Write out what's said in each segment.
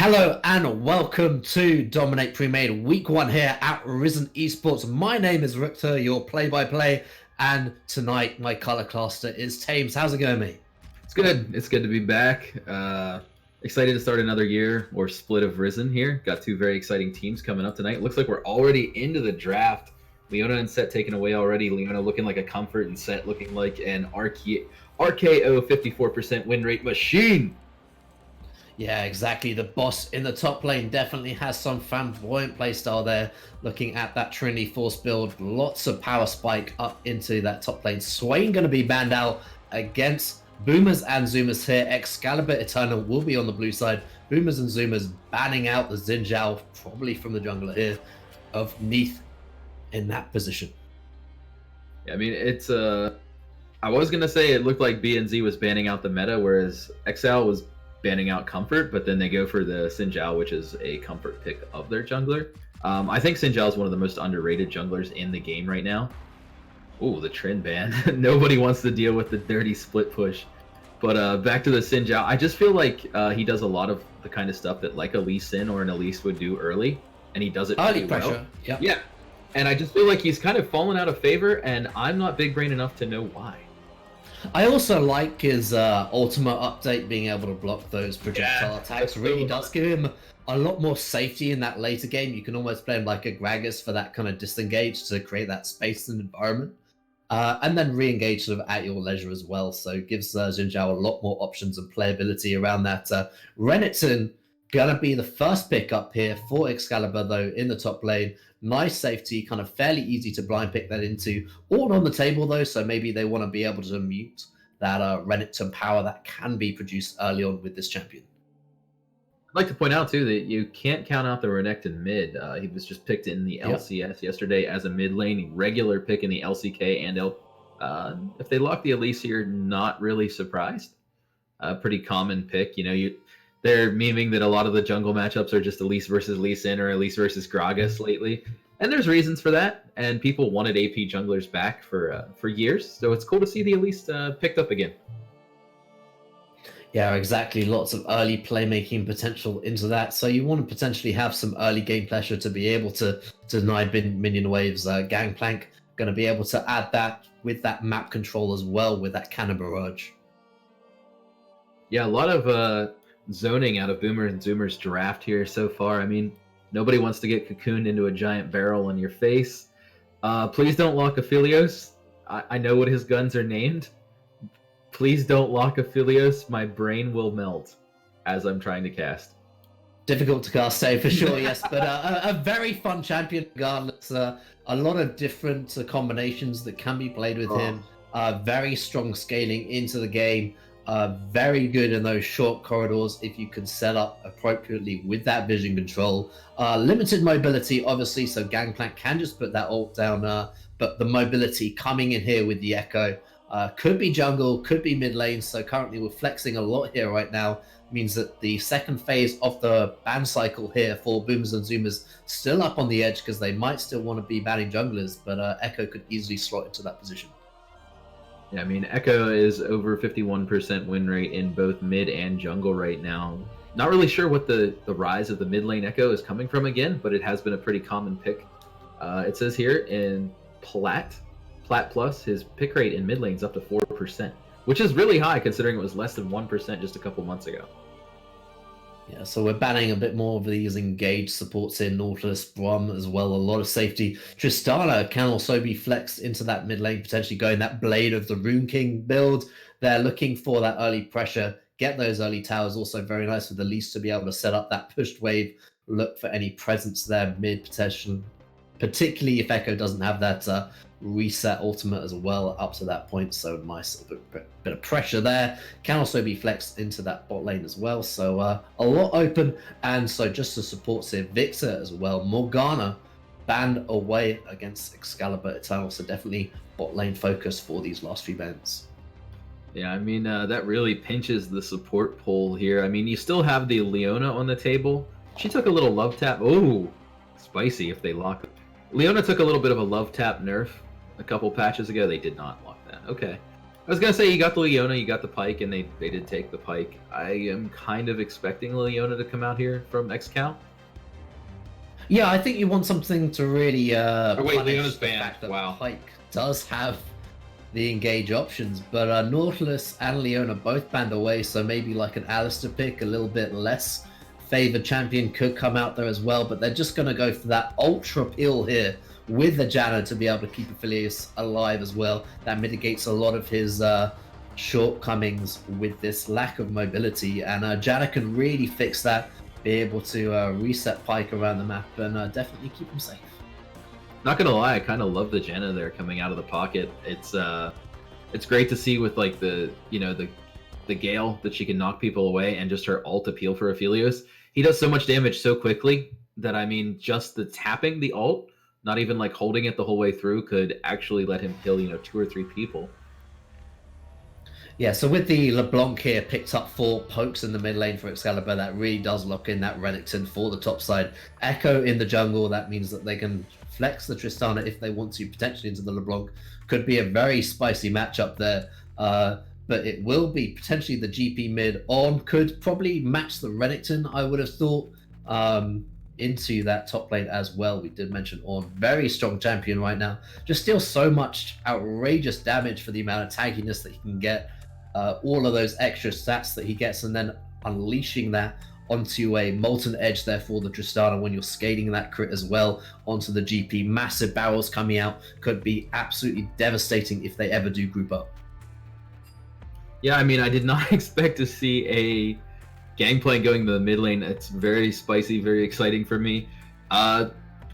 Hello and welcome to Dominate Premade Week 1 here at Risen Esports. My name is Richter, your play-by-play, and tonight my color caster is Tames. How's it going, mate? It's good. It's good to be back. Excited to start another year or split of Risen here. Got two very exciting teams coming up tonight. Looks like we're already into the draft. Leona and Set taken away already. Leona looking like a comfort and Set looking like an RKO 54% win rate machine. Yeah, exactly. The boss in the top lane definitely has some flamboyant playstyle there. Looking at that Trinity Force build, lots of power spike up into that top lane. Swain going to be banned out against Boomers and Zoomers here. Excalibur Eternal will be on the blue side. Boomers and Zoomers banning out the Xin Zhao, probably from the jungler here, of Neath in that position. Yeah, I mean, it's I was going to say it looked like B and Z was banning out the meta, whereas XL was banning out comfort, but then they go for the Xin Zhao, which is a comfort pick of their jungler. I think Xin Zhao is one of the most underrated junglers in the game right now. Ooh, the trend ban. Nobody wants to deal with the dirty split push. But back to the Xin Zhao, I just feel like he does a lot of the kind of stuff that like a Lee Sin or an Elise would do early, and he does it early pretty pressure. Well. Yeah. And I just feel like he's kind of fallen out of favor, and I'm not big brain enough to know why. I also like his ultimate update, being able to block those projectile attacks. Really does give him a lot more safety in that later game. You can almost play him like a Gragas for that kind of disengage to create that space and environment. And then re-engage sort of at your leisure as well. So it gives Xin Zhao a lot more options and playability around that. Renekton gonna be the first pick up here for Excalibur though in the top lane. Nice safety, kind of fairly easy to blind pick that into. All on the table though, so maybe they want to be able to mute that Renekton power that can be produced early on with this champion. I'd like to point out too that you can't count out the Renekton mid. He was just picked in the LCS yesterday as a mid lane, regular pick in the LCK and if they lock the Elise here, not really surprised. Pretty common pick. You know, they're memeing that a lot of the jungle matchups are just Elise versus Lee Sin or Elise versus Gragas lately. And there's reasons for that. And people wanted AP junglers back for years. So it's cool to see the Elise picked up again. Yeah, exactly. Lots of early playmaking potential into that. So you want to potentially have some early game pressure to be able to deny minion waves. Gangplank going to be able to add that with that map control as well with that Cannon Barrage. Yeah, a lot of zoning out of Boomer and Zoomer's draft here so far. I mean, nobody wants to get cocooned into a giant barrel in your face. Please don't lock Aphelios. I know what his guns are named. Please don't lock Aphelios. My brain will melt as I'm trying to cast. Difficult to cast, say for sure, yes, but a very fun champion regardless. A lot of different combinations that can be played with him. Very strong scaling into the game. Very good in those short corridors if you can set up appropriately with that vision control. Limited mobility, obviously, so Gangplank can just put that ult down, but the mobility coming in here with the Echo could be jungle, could be mid lane, so currently we're flexing a lot here right now. Means that the second phase of the ban cycle here for Boomers and Zoomers still up on the edge because they might still want to be banning junglers, but Echo could easily slot into that position. Yeah, I mean, Echo is over 51% win rate in both mid and jungle right now. Not really sure what the rise of the mid lane Echo is coming from again, but it has been a pretty common pick. It says here in Plat Plus, his pick rate in mid lane is up to 4%, which is really high considering it was less than 1% just a couple months ago. Yeah, so we're banning a bit more of these engaged supports here, Nautilus, Brom as well, a lot of safety. Tristana can also be flexed into that mid lane, potentially going that Blade of the Rune King build. They're looking for that early pressure, get those early towers, also very nice with the Elise to be able to set up that pushed wave, look for any presence there mid potential, particularly if Echo doesn't have that reset ultimate as well up to that point, so nice bit of pressure there. Can also be flexed into that bot lane as well, so a lot open. And so just the supports here, Victor as well, Morgana banned away against Excalibur Eternal, so definitely bot lane focus for these last few bans. Yeah, I mean, that really pinches the support pool here. I mean, you still have the Leona on the table. She took a little love tap. Oh, spicy if they lock. Leona took a little bit of a love tap nerf a couple patches ago. They did not lock that. Okay. I was gonna say you got the Leona, you got the Pike, and they did take the Pike. I am kind of expecting Leona to come out here from Excal. Yeah, I think you want something to really Oh wait, punish Leona's the banned. fact that Wow. Pike does have the engage options, but Nautilus and Leona both banned away, so maybe like an Alistair pick, a little bit less favored champion could come out there as well, but they're just going to go for that ultra peel here with the Janna to be able to keep Aphelios alive as well. That mitigates a lot of his shortcomings with this lack of mobility, and Janna can really fix that, be able to reset Pike around the map, and definitely keep him safe. Not gonna lie, I kind of love the Jenna there coming out of the pocket. It's great to see with like the the Gale that she can knock people away, and just her ult appeal for Aphelios. He does so much damage so quickly that, I mean, just the tapping the ult, not even like holding it the whole way through, could actually let him kill 2 or 3 people. Yeah, so with the LeBlanc here, picked up 4 pokes in the mid lane for Excalibur, that really does lock in that Renekton for the top side. Echo in the jungle, that means that they can flex the Tristana if they want to, potentially into the LeBlanc. Could be a very spicy matchup there, but it will be potentially the GP mid on, could probably match the Renekton, I would have thought, into that top lane as well. We did mention on, very strong champion right now, just deals so much outrageous damage for the amount of tagginess that he can get. All of those extra stats that he gets, and then unleashing that onto a Molten Edge there for the Tristana when you're scaling that crit as well onto the GP. Massive barrels coming out, could be absolutely devastating if they ever do group up. Yeah, I mean, I did not expect to see a Gangplank going to the mid lane. It's very spicy, very exciting for me.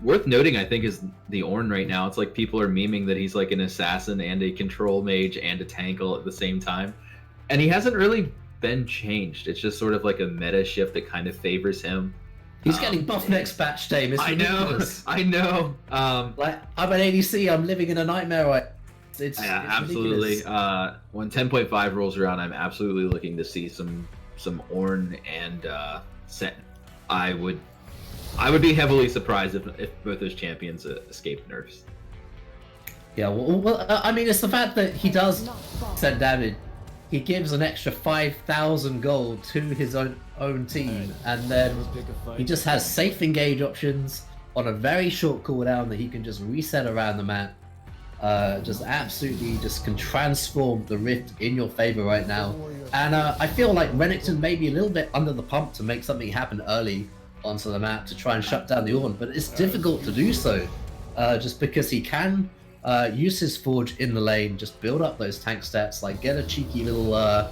Worth noting, I think, is the Ornn right now. It's like people are memeing that he's like an assassin and a control mage and a tank all at the same time. And he hasn't really been changed. It's just sort of like a meta shift that kind of favors him. He's getting buffed next patch, Dave. It's ridiculous. I know. Like, I'm an ADC. I'm living in a nightmare. Right? It's absolutely. Ridiculous. When 10.5 rolls around, I'm absolutely looking to see some Ornn and Sen. I would be heavily surprised if both those champions escaped nerfs. Yeah, well, I mean, it's the fact that he does send damage. He gives an extra 5,000 gold to his own team, and then he just has safe engage options on a very short cooldown that he can just reset around the map. Just absolutely just can transform the Rift in your favor right now. And I feel like Renekton may be a little bit under the pump to make something happen early onto the map to try and shut down the Ornn, but it's difficult to do so just because he can use his Forge in the lane, just build up those tank stats, like get a cheeky little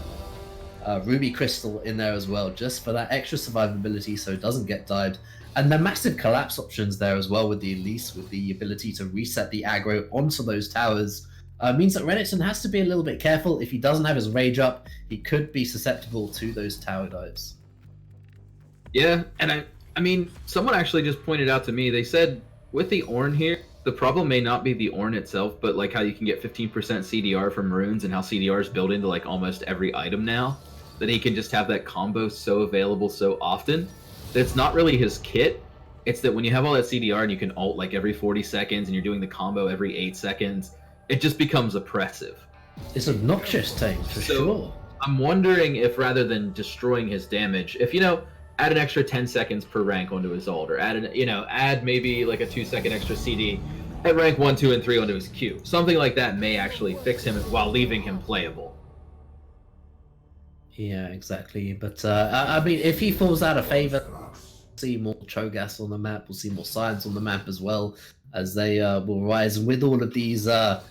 Ruby Crystal in there as well, just for that extra survivability so it doesn't get dived. And the massive collapse options there as well with the Elise, with the ability to reset the aggro onto those towers, means that Renekton has to be a little bit careful. If he doesn't have his rage up, he could be susceptible to those tower dives. Yeah, and I mean, someone actually just pointed out to me, they said with the Ornn here, the problem may not be the Ornn itself, but like how you can get 15% CDR from runes and how CDR is built into like almost every item now, that he can just have that combo so available so often that it's not really his kit. It's that when you have all that CDR and you can ult like every 40 seconds and you're doing the combo every 8 seconds, it just becomes oppressive. It's obnoxious, Tame, for sure. I'm wondering if rather than destroying his damage, if add an extra 10 seconds per rank onto his ult, or add maybe like a 2-second extra CD at rank 1, 2, and 3 onto his Q. Something like that may actually fix him while leaving him playable. Yeah, exactly. But I mean, if he falls out of favor, we'll see more Cho'Gath on the map. We'll see more Scions on the map as well, as they will rise. And with all of these AD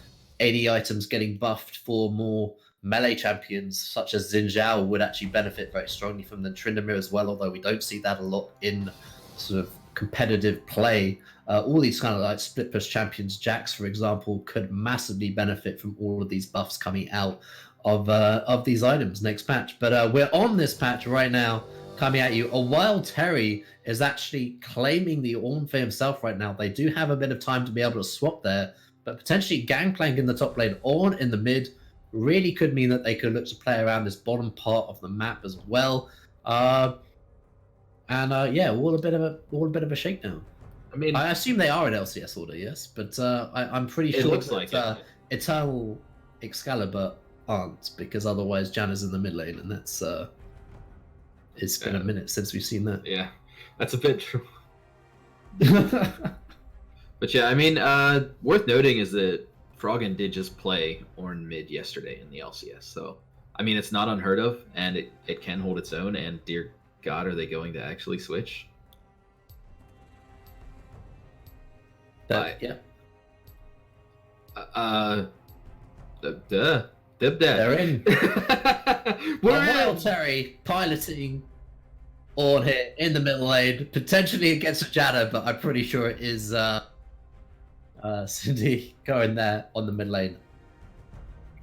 items getting buffed for more melee champions, such as Xin Zhao, would actually benefit very strongly from the Tryndamere as well, although we don't see that a lot in sort of competitive play. All these kind of like split push champions, Jax, for example, could massively benefit from all of these buffs coming out of these items next patch. But we're on this patch right now, coming at you. A Wild Terry is actually claiming the Ornn for himself right now. They do have a bit of time to be able to swap there, but potentially Gangplank in the top lane, Ornn in the mid, really could mean that they could look to play around this bottom part of the map as well. Yeah, all a bit of a shakedown. I mean, I assume they are in LCS order, yes, but I'm pretty sure it looks like Eternal Excalibur aren't, because otherwise Janna's in the mid lane, and that's it's been a minute since we've seen that. Yeah, that's a bit true. But yeah, I mean, worth noting is that Froggen did just play Ornn mid yesterday in the LCS, so I mean, it's not unheard of, and it can hold its own. And dear God, are they going to actually switch? Yeah. They're in. While Terry piloting Ornn here in the middle lane, potentially against Janna, but I'm pretty sure it is Cindy going there on the mid lane.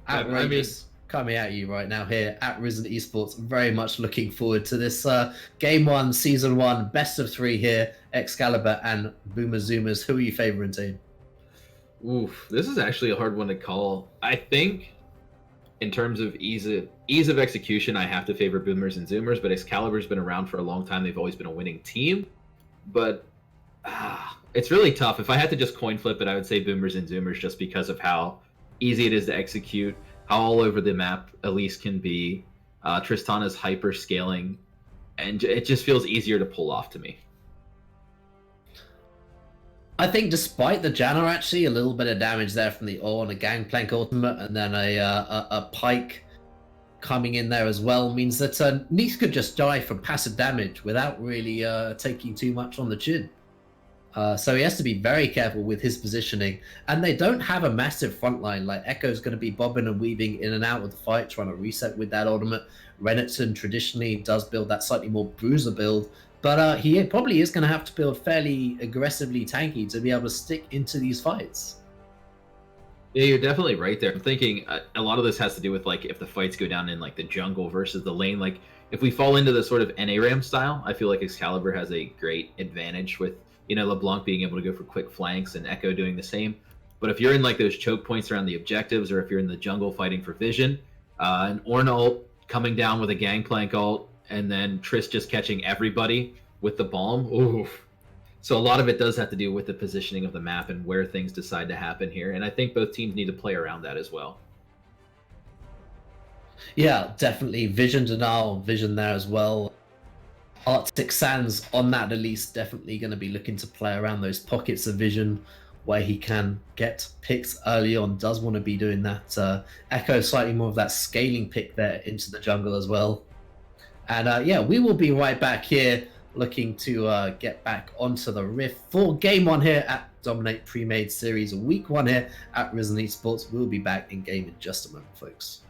Outrageous coming at you right now here at Risen Esports. Very much looking forward to this Game 1, Season 1, best of 3 here. Excalibur and Boomer Zoomers. Who are you favoring, team? Oof, this is actually a hard one to call. I think in terms of ease of execution, I have to favor Boomers and Zoomers, but Excalibur's been around for a long time. They've always been a winning team. But it's really tough. If I had to just coin flip it, I would say Boomers and Zoomers just because of how easy it is to execute, how all over the map Elise can be. Tristana's hyper scaling, and it just feels easier to pull off to me. I think despite the Janna, actually, a little bit of damage there from the Ornn, a Gangplank ultimate, and then a Pike coming in there as well, means that Neith could just die from passive damage without really taking too much on the chin. So he has to be very careful with his positioning. And they don't have a massive front line. Like, Echo's going to be bobbing and weaving in and out of the fight, trying to reset with that ultimate. Renekton traditionally does build that slightly more bruiser build. But he probably is going to have to build fairly aggressively tanky to be able to stick into these fights. Yeah, you're definitely right there. I'm thinking a lot of this has to do with, like, if the fights go down in, like, the jungle versus the lane. Like, if we fall into the sort of NA-RAM style, I feel like Excalibur has a great advantage with, you know, LeBlanc being able to go for quick flanks and Echo doing the same. But if you're in, like, those choke points around the objectives, or if you're in the jungle fighting for vision, an Ornn ult coming down with a Gangplank ult, and then Triss just catching everybody with the bomb. Ooh. So a lot of it does have to do with the positioning of the map and where things decide to happen here. And I think both teams need to play around that as well. Yeah, definitely. Vision denial, vision there as well. Arctic Sands on that at least definitely going to be looking to play around those pockets of vision where he can get picks early on. Does want to be doing that. Echo slightly more of that scaling pick there into the jungle as well. And yeah, we will be right back here looking to get back onto the Rift for Game 1 here at Dominate Premade Series, Week 1 here at Risen Esports. We'll be back in game in just a moment, folks.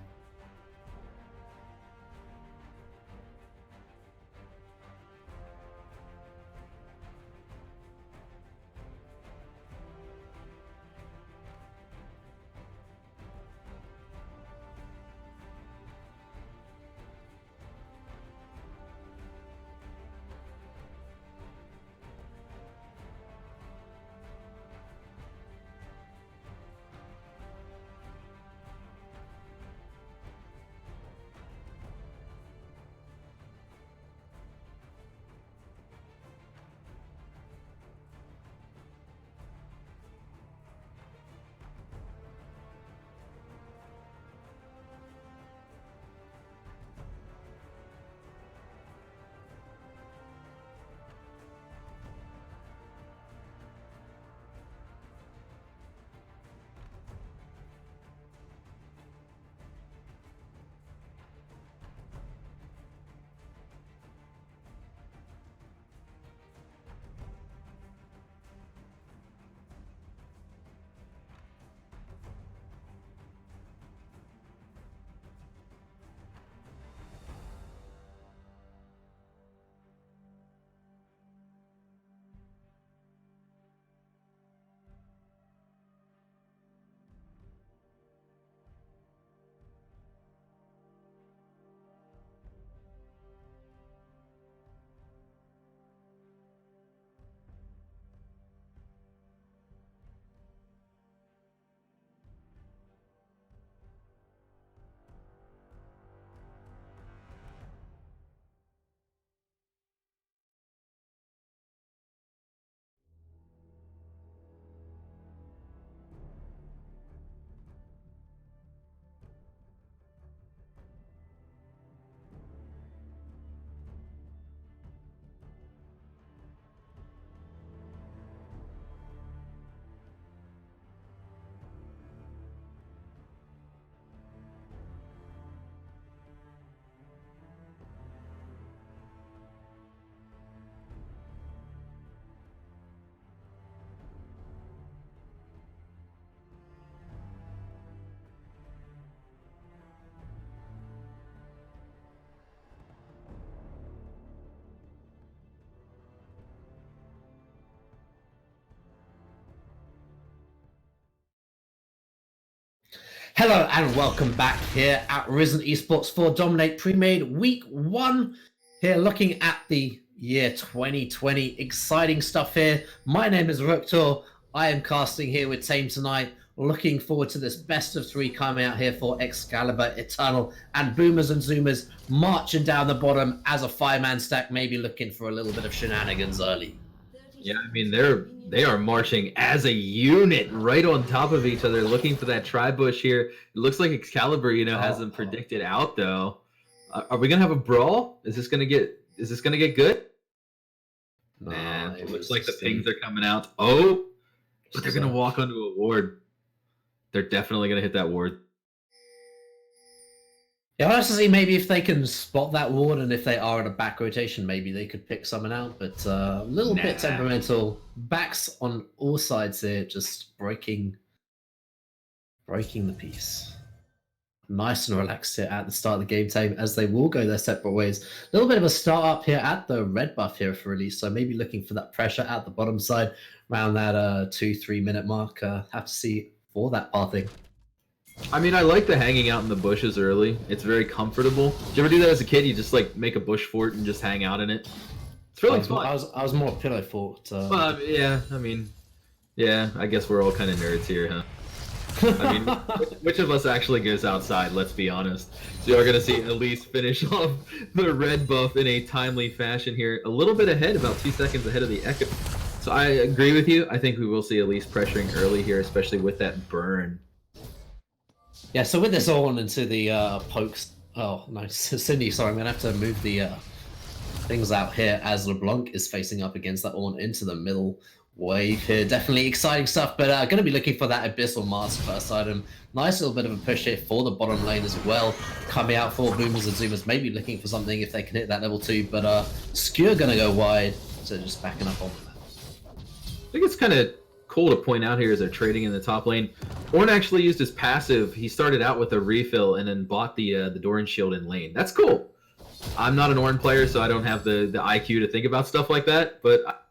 Hello and welcome back here at Risen Esports for Dominate Premade Week 1. Here looking at the year 2020. Exciting stuff here. My name is Ruktor. I am casting here with Tame tonight. Looking forward to this best of 3 coming out here for Excalibur, Eternal, and Boomers and Zoomers marching down the bottom as a 5-man stack, maybe looking for a little bit of shenanigans early. Yeah, I mean they are marching as a unit right on top of each other, looking for that tri-bush here. It looks like Excalibur, has them predicted out though. Are we gonna have a brawl? Is this gonna get good? Man, it looks like the pings are coming out. Oh, but they're gonna walk onto a ward. They're definitely gonna hit that ward. Yeah, I'll have to see maybe if they can spot that ward, and if they are in a back rotation, maybe they could pick someone out. But a little bit temperamental. Backs on all sides here, just breaking the piece. Nice and relaxed here at the start of the game time, as they will go their separate ways. A little bit of a start up here at the red buff here for release, so maybe looking for that pressure at the bottom side around that 2-3 minute mark. Have to see for that pathing. I mean, I like the hanging out in the bushes early. It's very comfortable. Did you ever do that as a kid? You just like make a bush fort and just hang out in it. It's really fun. I was more pillow fort. Yeah, I mean, yeah, I guess we're all kind of nerds here, huh? I mean, which of us actually goes outside? Let's be honest. So you're gonna see Elise finish off the red buff in a timely fashion here, a little bit ahead, about 2 seconds ahead of the Echo. So I agree with you. I think we will see Elise pressuring early here, especially with that burn. Yeah, so with this on into the pokes. Oh, nice. Cindy, sorry, I'm going to have to move the things out here as LeBlanc is facing up against that on into the middle wave here. Definitely exciting stuff, but going to be looking for that Abyssal Mask first item. Nice little bit of a push here for the bottom lane as well. Coming out for Boomers and Zoomers, maybe looking for something if they can hit that level 2, but Skewer going to go wide, so just backing up on that. I think it's kind of cool to point out here as they're trading in the top lane. Ornn actually used his passive. He started out with a refill and then bought the Doran shield in lane. That's cool. I'm not an Ornn player, so I don't have the IQ to think about stuff like that, but...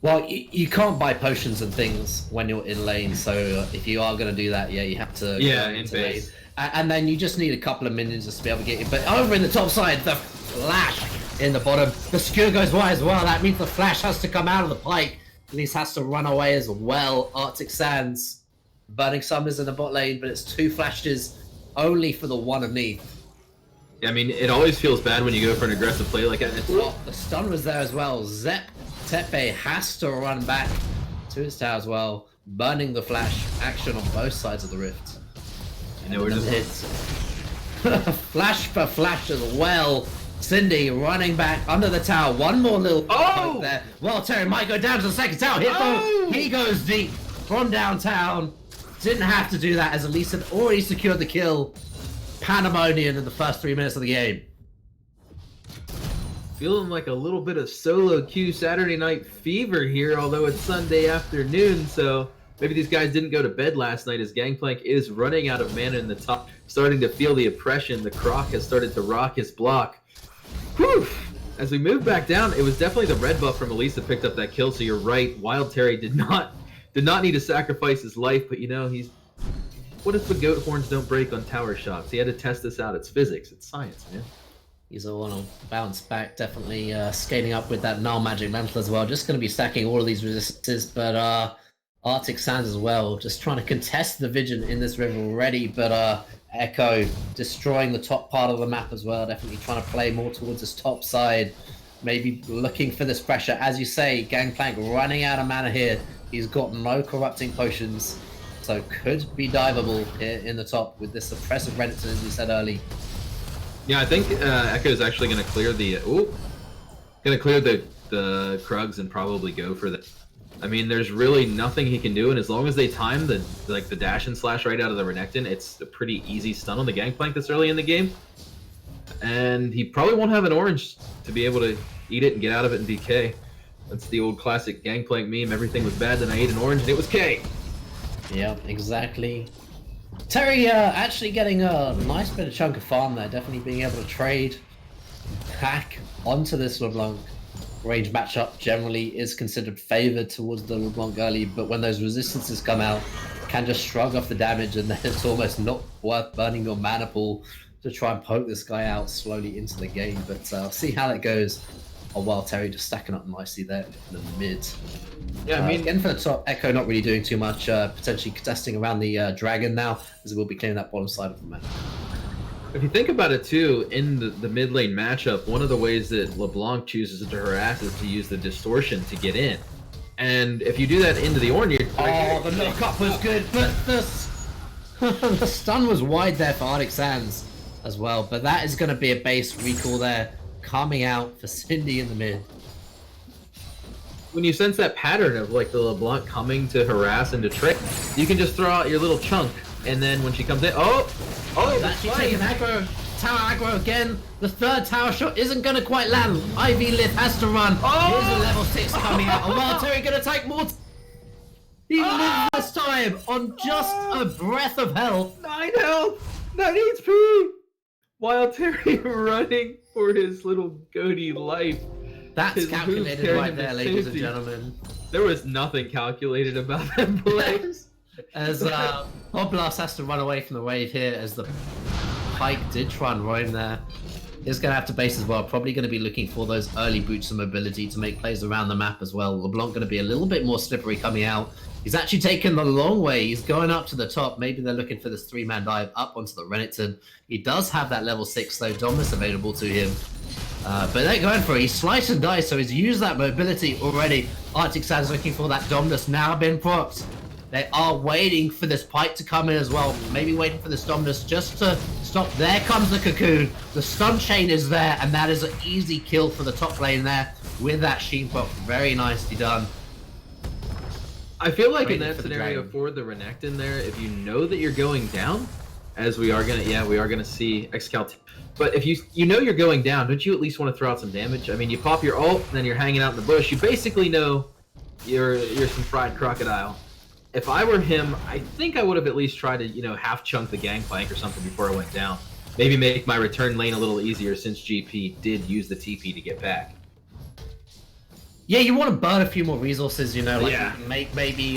Well, you can't buy potions and things when you're in lane, so if you are going to do that, yeah, you have to go into lane. And then you just need a couple of minions just to be able to get it. But over in the top side, the flash in the bottom. The skewer goes wide as well. That means the flash has to come out of the pike. At least has to run away as well. Arctic Sands, Burning Summers in the bot lane, but it's 2 flashes only for the one of Neath. Yeah, I mean, it always feels bad when you go for an aggressive play like that. The stun was there as well. Zep Tepe has to run back to his tower as well, burning the flash action on both sides of the rift. I know we're just hits. Flash for flash as well. Cindy running back under the tower. One more little poke there. Well, Terry might go down to the second tower. He goes deep from downtown. Didn't have to do that as Elise had already secured the kill. Pandemonium in the first 3 minutes of the game. Feeling like a little bit of solo queue Saturday night fever here, although it's Sunday afternoon, so maybe these guys didn't go to bed last night as Gangplank is running out of mana in the top, starting to feel the oppression. The Croc has started to rock his block. Whew! As we move back down, it was definitely the red buff from Elise that picked up that kill, so you're right. Wild Terry did not need to sacrifice his life, but he's... What if the goat horns don't break on tower shots? He had to test this out. It's physics. It's science, man. He's all on a bounce back, definitely scaling up with that null magic mantle as well. Just going to be stacking all of these resistances, but Arctic Sands as well. Just trying to contest the Vision in this river already, but Echo destroying the top part of the map as well. Definitely trying to play more towards this top side. Maybe looking for this pressure. As you say, Gangplank running out of mana here. He's got no corrupting potions, so could be diveable here in the top with this oppressive Renekton, as we said early. Yeah, I think Echo is actually going to clear the Krugs and probably go for the. I mean, there's really nothing he can do, and as long as they time the dash and slash right out of the Renekton, it's a pretty easy stun on the Gangplank this early in the game. And he probably won't have an orange to be able to eat it and get out of it in DK. That's the old classic Gangplank meme. Everything was bad, then I ate an orange and it was K. Yeah, exactly. Terry actually getting a nice bit of chunk of farm there. Definitely being able to trade, hack onto this LeBlanc. Range matchup generally is considered favored towards the LeBlanc early, but when those resistances come out, can just shrug off the damage, and then it's almost not worth burning your mana pool to try and poke this guy out slowly into the game. But see how that goes. Oh, Wild Terry just stacking up nicely there in the mid. Yeah, I mean, again for the top, Echo not really doing too much, potentially contesting around the dragon now, as we'll be clearing that bottom side of the map. if you think about it too, in the mid lane matchup, one of the ways that LeBlanc chooses to harass is to use the distortion to get in. And if you do that into the Ornn, the knock-up was good, but the stun was wide there for Arctic Sands as well. But that is going to be a base recall there, coming out for Cindy in the mid. When you sense that pattern of like the LeBlanc coming to harass and to trick, you can just throw out your little chunk, and then when she comes in, He's actually taking aggro. Tower aggro again. The third tower shot isn't going to quite land. Ivy Lith has to run. Here's a level 6 coming out. And Wild Terry going to take more. He lived this time on just a breath of health. 9 health, 9 HP. Wild Terry running for his little goatee life. That's His calculated move right there, carried ladies safety. and gentlemen. There was nothing calculated about that play. As Oblas has to run away from the wave here, as the Pike did try and roam there. He's going to have to base as well. Probably going to be looking for those early boots of mobility to make plays around the map as well. LeBlanc going to be a little bit more slippery coming out. He's actually taken the long way. He's going up to the top. Maybe they're looking for this 3-man dive up onto the Renekton. He does have that level 6 though, Dominus available to him. But they're going for it. He's sliced and diced, so he's used that mobility already. Arctic Sands looking for that Dominus now been propped. They are waiting for this Pike to come in as well. Maybe waiting for this Dominus just to stop. There comes the Cocoon. The stun chain is there, and that is an easy kill for the top lane there with that Sheen prop. Very nicely done. I feel like in Waiting that for the scenario dragon. for the Renekton there, if you know that you're going down, as we are gonna see Excalibur. But if you know you're going down, don't you at least want to throw out some damage? I mean, you pop your ult, and then you're hanging out in the bush. You basically know you're some fried crocodile. If I were him, I think I would have at least tried to, half chunk the gangplank or something before I went down. Maybe make my return lane a little easier since GP did use the TP to get back. Yeah, you want to burn a few more resources, Yeah. maybe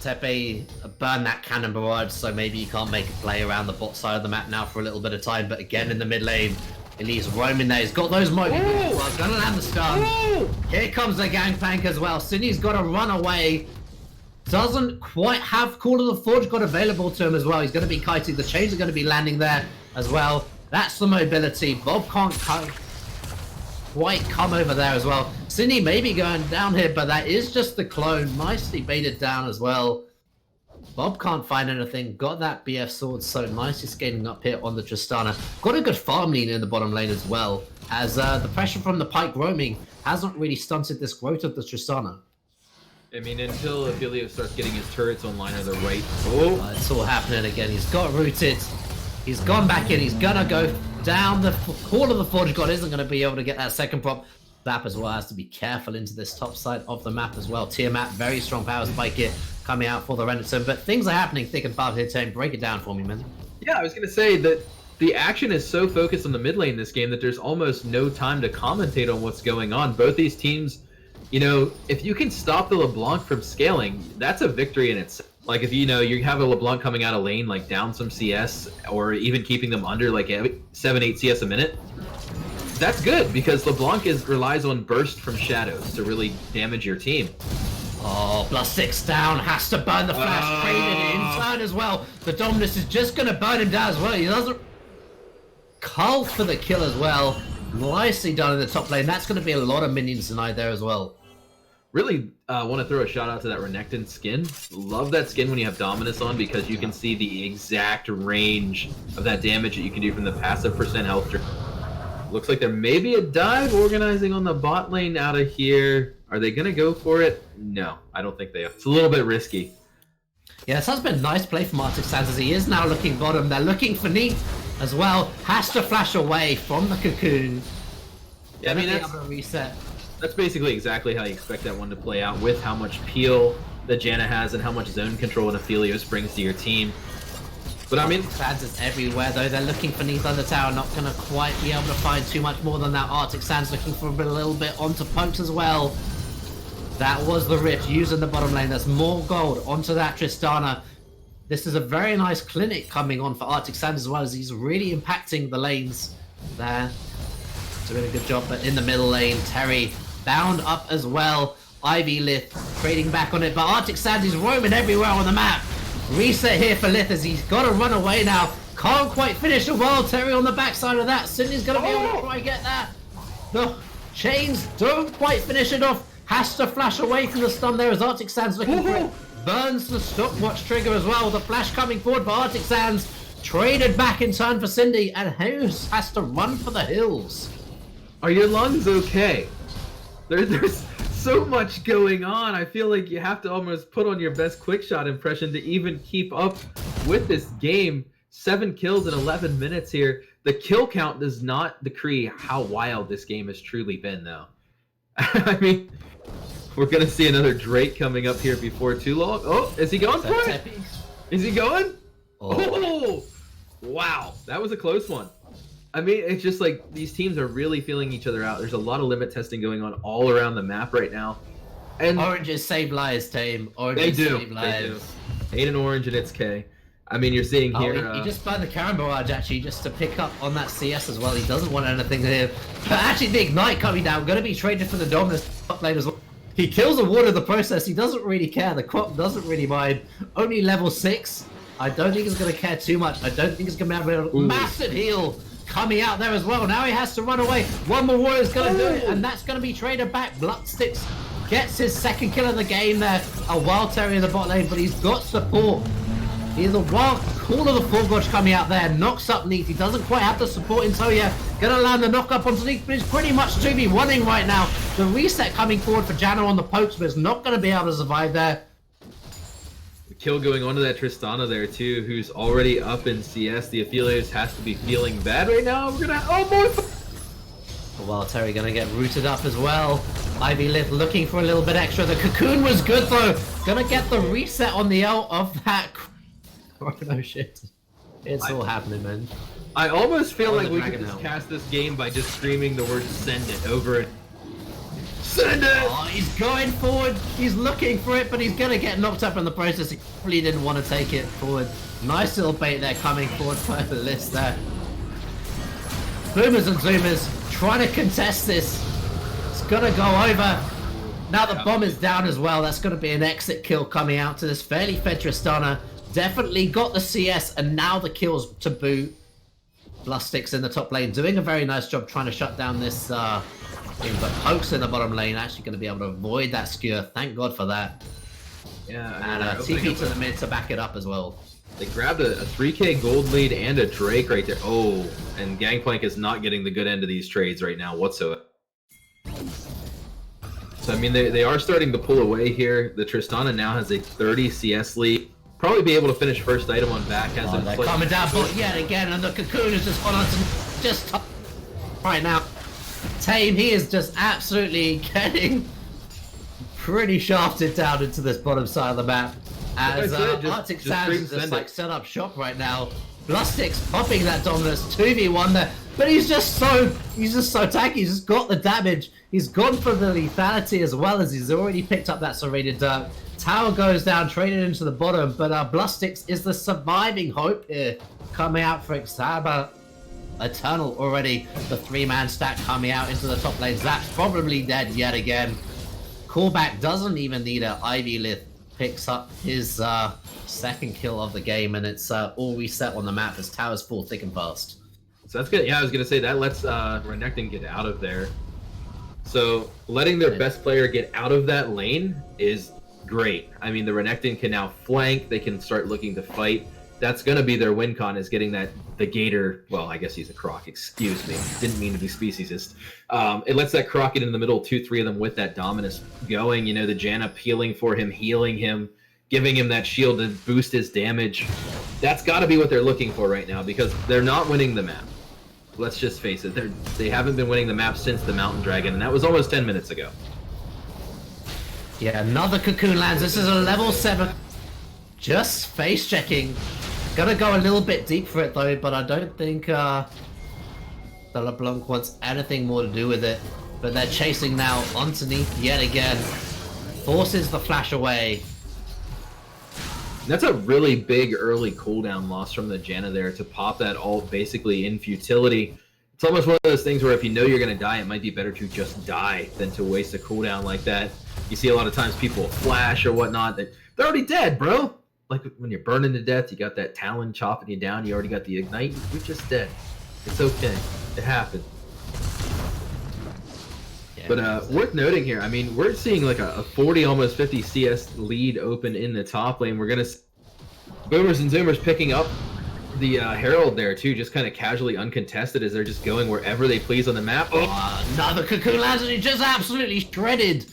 Tepe burn that cannon barrage, so maybe you can't make a play around the bot side of the map now for a little bit of time. But again, in the mid lane, Elise roaming there. He's got those mobiles. Well, gonna land the stun. Here comes the gangplank as well. Sydney's got to run away. Doesn't quite have Call of the Forge got available to him as well. He's going to be kiting. The chains are going to be landing there as well. That's the mobility. Bob can't quite come over there as well. Sydney may be going down here, but that is just the clone. Nicely baited down as well. Bob can't find anything. Got that BF sword, so nicely scaling up here on the Tristana. Got a good farm lean in the bottom lane as well, as the pressure from the Pike roaming hasn't really stunted this growth of the Tristana. I mean, until Affilio starts getting his turrets online or the right. It's all happening again. He's got rooted. He's gone back in. He's gonna go down. The Call of the Forge God isn't gonna be able to get that second prop. Zap as well has to be careful into this top side of the map as well. Tiamat, very strong power spike here coming out for the Renekton. But things are happening thick and fast here, Tane. Break it down for me, man. Yeah, I was gonna say that the action is so focused on the mid lane this game that there's almost no time to commentate on what's going on. Both these teams, if you can stop the LeBlanc from scaling, that's a victory in itself. Like if you have a LeBlanc coming out of lane, like down some CS, or even keeping them under like 7-8 CS a minute, that's good because LeBlanc relies on burst from shadows to really damage your team. Oh, +6 down, has to burn the flash, traded in turn as well. The Dominus is just going to burn him down as well. He doesn't call for the kill as well. Nicely done in the top lane. That's going to be a lot of minions tonight there as well. Really want to throw a shout out to that Renekton skin. Love that skin when you have Dominus on because you can see the exact range of that damage that you can do from the passive % health. Looks like there may be a dive organizing on the bot lane out of here. Are they going to go for it? No, I don't think they are. It's a little bit risky. Yeah, this has been a nice play from Arctic Sands as he is now looking bottom. They're looking for Neat as well. Has to flash away from the Cocoon. Yeah, I mean, that's basically exactly how you expect that one to play out with how much peel that Janna has and how much zone control and Aphelios brings to your team. But I mean, Sands is everywhere though. They're looking for Neath on the tower. Not going to quite be able to find too much more than that. Arctic Sands looking for a little bit onto pokes as well. That was the rift using the bottom lane. There's more gold onto that Tristana. This is a very nice clinic coming on for Arctic Sands as well, as he's really impacting the lanes there. Doing a good job, but in the middle lane, Terry bound up as well. Ivy Lith trading back on it, but Arctic Sands is roaming everywhere on the map. Reset here for Lith as he's got to run away now. Can't quite finish the world. Terry on the backside of that. Sydney's going to be able to try and get that. The chains don't quite finish it off. Has to flash away from the stun there as Arctic Sands looking for it. Burns the stopwatch trigger as well. The flash coming forward for Arctic Sands. Traded back in turn for Cindy, and Hughes has to run for the hills. Are your lungs okay? There's so much going on. I feel like you have to almost put on your best quick shot impression to even keep up with this game. 7 kills in 11 minutes here. The kill count does not decree how wild this game has truly been, though. I mean, we're going to see another Drake coming up here before too long. Oh, is he going for it? Is he going? Oh, wow. That was a close one. I mean, it's just like these teams are really feeling each other out. There's a lot of limit testing going on all around the map right now. And Oranges save lives, team. They do. They do. 8 and Orange and it's K. I mean, you're seeing here... He just burned the Karen Barrage, actually, just to pick up on that CS as well. He doesn't want anything here. But actually, the Ignite coming down, going to be traded for the Dominus top lane as well. He kills the water in the process. He doesn't really care. The Quap doesn't really mind. Only level 6. I don't think he's going to care too much. I don't think he's going to have a massive heal coming out there as well. Now he has to run away. One more warrior's going to do it, and that's going to be traded back. Blutsticks gets his second kill of the game there. A Wild Terry in the bot lane, but he's got support. He's a wild call of the Full Gorge coming out there. Knocks up Neath. He doesn't quite have the support in Toya. Gonna land the knock up on Neath, but it's pretty much 2v1ing right now. The reset coming forward for Jana on the pokes, but is not going to be able to survive there. The kill going on to that Tristana there too, who's already up in CS. The Aphelios has to be feeling bad right now. We're gonna... Oh boy! Well, Terry gonna get rooted up as well. Ivy Lith looking for a little bit extra. The Cocoon was good though. Gonna get the reset on the ult of that. Oh no shit. It's all happening, man. I almost feel like we could just cast this game by just screaming the word "send it" over it. Send it! Oh, he's going forward. He's looking for it, but he's gonna get knocked up in the process. He probably didn't want to take it forward. Nice little bait there coming forward by the list there. Boomers and Zoomers trying to contest this. It's gonna go over. Now the bomb is down as well. That's gonna be an exit kill coming out to this fairly fed Tristana. Definitely got the CS, and now the kills to boot. Blutsticks in the top lane, doing a very nice job trying to shut down this thing, but Pokes in the bottom lane actually going to be able to avoid that skewer. Thank God for that. Yeah, and TP to the mid to back it up as well. They grabbed a 3k gold lead and a Drake right there. Oh, and Gangplank is not getting the good end of these trades right now whatsoever. So, I mean, they are starting to pull away here. The Tristana now has a 30 CS lead. Probably be able to finish first item on back. They're coming down but yet again, and the Cocoon is just on just right now. Tame, he is just absolutely getting pretty shafted down into this bottom side of the map. As Arctic Sands is just like set up shop right now. Blutsticks popping that Dominus 2v1 there, but he's just so tanky. He's just got the damage. He's gone for the lethality as well as he's already picked up that serrated dirt. Tower goes down, traded into the bottom, but Blutsticks is the surviving hope here. Coming out for Excalibur. Eternal already, the 3-man stack coming out into the top lane. Zap's probably dead yet again. Callback doesn't even need a Ivy Lith. Picks up his second kill of the game, and it's all reset on the map as towers fall thick and fast. So that's good. Yeah, I was going to say that lets Renekton get out of there. So letting their best player get out of that lane is great. I mean, the Renekton can now flank. They can start looking to fight. That's going to be their win con, is getting the Gator. Well, I guess he's a Croc. Excuse me. Didn't mean to be speciesist. It lets that Croc get in the middle, 2-3 of them with that Dominus going. You know, the Janna peeling for him, healing him, giving him that shield to boost his damage. That's got to be what they're looking for right now, because they're not winning the map. Let's just face it. They haven't been winning the map since the Mountain Dragon, and that was almost 10 minutes ago. Yeah, another Cocoon lands. This is a level 7. Just face checking. Gonna go a little bit deep for it though, but I don't think the LeBlanc wants anything more to do with it. But they're chasing now onto Neath yet again. Forces the flash away. That's a really big early cooldown loss from the Janna there to pop that ult basically in futility. It's almost one of those things where if you know you're going to die, it might be better to just die than to waste a cooldown like that. You see a lot of times people flash or whatnot, that they're already dead, bro. Like when you're burning to death, you got that talon chopping you down, you already got the ignite, you're just dead. It's okay. It happened. But worth noting here, I mean, we're seeing like a 40, almost 50 CS lead open in the top lane. We're going to Boomers and Zoomers picking up the Herald there too, just kind of casually uncontested as they're just going wherever they please on the map. Oh, another Cocoon lands and he just absolutely shredded.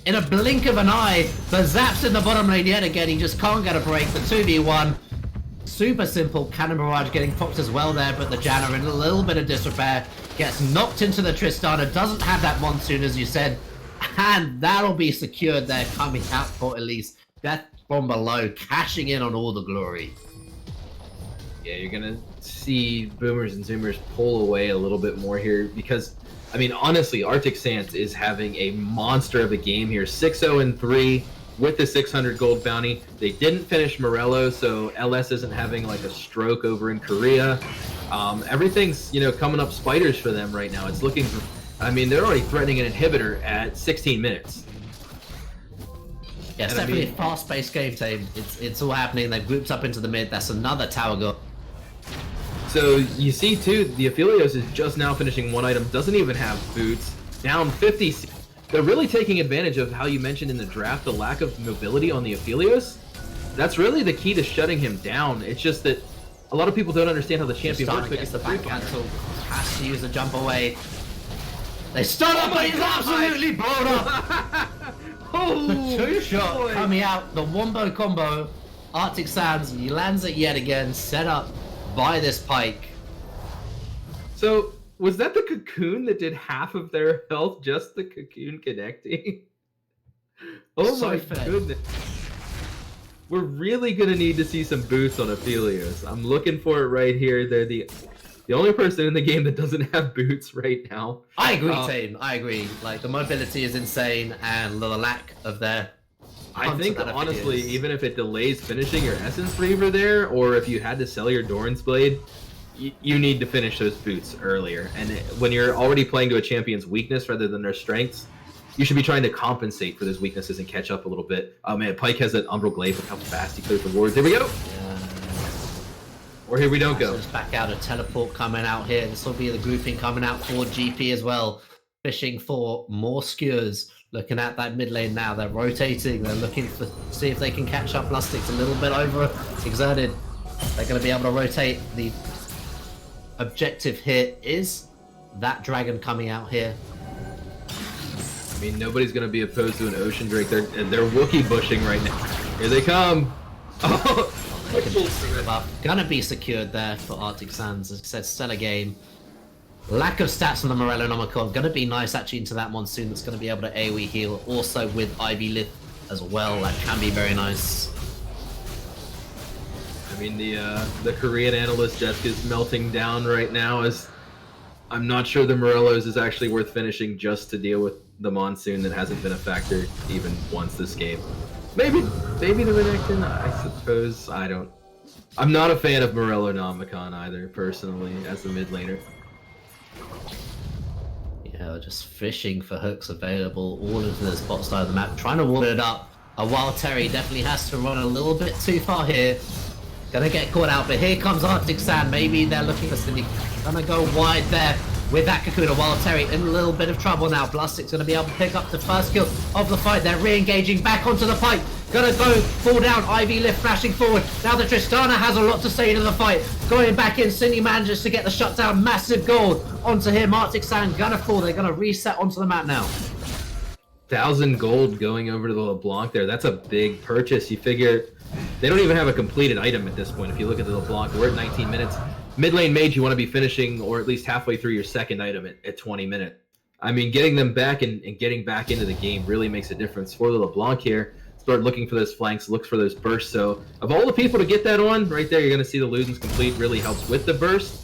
In a blink of an eye, the zaps in the bottom lane yet again. He just can't get a break. The 2v1. Super simple. Cannon Barrage getting popped as well there, but the Janna in a little bit of disrepair. Gets knocked into the Tristana. Doesn't have that Monsoon, as you said. And that'll be secured there, coming out for at least Death from below, cashing in on all the glory. Yeah, you're going to see Boomers and Zoomers pull away a little bit more here because, I mean, honestly, Arctic Sans is having a monster of a game here. 6-0-3 with the 600 gold bounty. They didn't finish Morello, so LS isn't having like a stroke over in Korea. Everything's, you know, coming up spiders for them right now. It's looking, I mean, they're already threatening an inhibitor at 16 minutes. Yeah, it's definitely a fast-paced game team. It's all happening. They've grouped up into the mid. That's another tower go. So you see too, the Aphelios is just now finishing one item, doesn't even have boots, down 50. They're really taking advantage of how you mentioned in the draft, the lack of mobility on the Aphelios. That's really the key to shutting him down. It's just that a lot of people don't understand how the champion works. Gets the back cancel, has to use the jump away. They stun up, but he's absolutely blown up. Oh, Two shot coming out, the wombo combo. Arctic Sans, he lands it yet again, set up by this Pyke. So, was that the Cocoon that did half of their health, just the Cocoon connecting? Oh so my goodness. We're really going to need to see some boots on Aphelios. I'm looking for it right here. They're the only person in the game that doesn't have boots right now. I agree, team. I agree. Like, the mobility is insane, and the lack of their... I think, honestly, even if it delays finishing your Essence Reaver there, or if you had to sell your Doran's Blade, you need to finish those boots earlier. And when you're already playing to a champion's weakness rather than their strengths, you should be trying to compensate for those weaknesses and catch up a little bit. Oh man, Pyke has that Umbral Glaive. Look how fast he clears the wards. Here we go! Yeah. Or here we don't go. Just back out a teleport coming out here. This will be the grouping coming out for GP as well. Fishing for more skewers. Looking at that mid lane now, they're rotating. They're looking to see if they can catch up. Lustig's a little bit over exerted. They're going to be able to rotate. The objective here is that dragon coming out here. I mean, nobody's going to be opposed to an Ocean Drake. They're Wookiee bushing right now. Here they come. Oh, gonna be secured there for Arctic Sans. As I said, stellar game. Lack of stats on the Morello Nomicon. Gonna be nice actually into that Monsoon that's gonna be able to AoE heal. Also with Ivy Lift as well. That can be very nice. I mean, the Korean analyst desk is melting down right now as I'm not sure the Morellos is actually worth finishing just to deal with the Monsoon that hasn't been a factor even once this game. Maybe the Renekton, I suppose. I'm not a fan of Morello Nomicon either, personally, as the mid laner. Yeah, just fishing for hooks available all into the spot side of the map, trying to wall it up. A Wild Terry definitely has to run a little bit too far here. Gonna get caught out, but here comes Arctic Sand. Maybe they're looking for Cindy. Gonna go wide there with that Cocoon. A Wild Terry in a little bit of trouble now. Blustig's gonna be able to pick up the first kill of the fight. They're re-engaging back onto the Pyke. Gonna go fall down. Ivy Lift flashing forward. Now the Tristana has a lot to say in the fight. Going back in, Cindy manages to get the shutdown. Massive gold onto him. Arctic Sand gonna fall. They're gonna reset onto the map now. 1,000 gold going over to the LeBlanc there. That's a big purchase. You figure they don't even have a completed item at this point. If you look at the LeBlanc, we're at 19 minutes. Mid lane mage, you want to be finishing or at least halfway through your second item at 20 minutes. I mean, getting them back and getting back into the game really makes a difference for the LeBlanc here. Start looking for those flanks, look for those bursts. So of all the people to get that on, right there, you're going to see the Luden's complete really helps with the burst.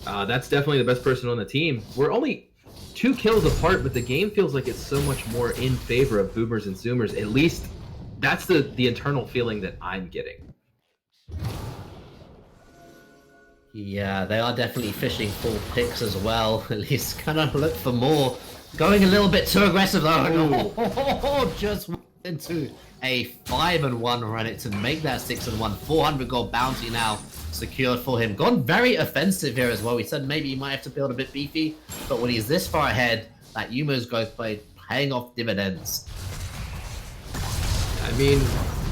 That's definitely the best person on the team. We're only 2 kills apart, but the game feels like it's so much more in favor of Boomers and Zoomers, at least That's the internal feeling that I'm getting. Yeah, they are definitely fishing for picks as well. At least kind of look for more. Going a little bit too aggressive though. Just into a 5-1 run it to make that 6-1. 400 gold bounty now secured for him. Gone very offensive here as well. We said maybe he might have to build a bit beefy, but when he's this far ahead, that Yumo's Ghost Blade paying off dividends. I mean,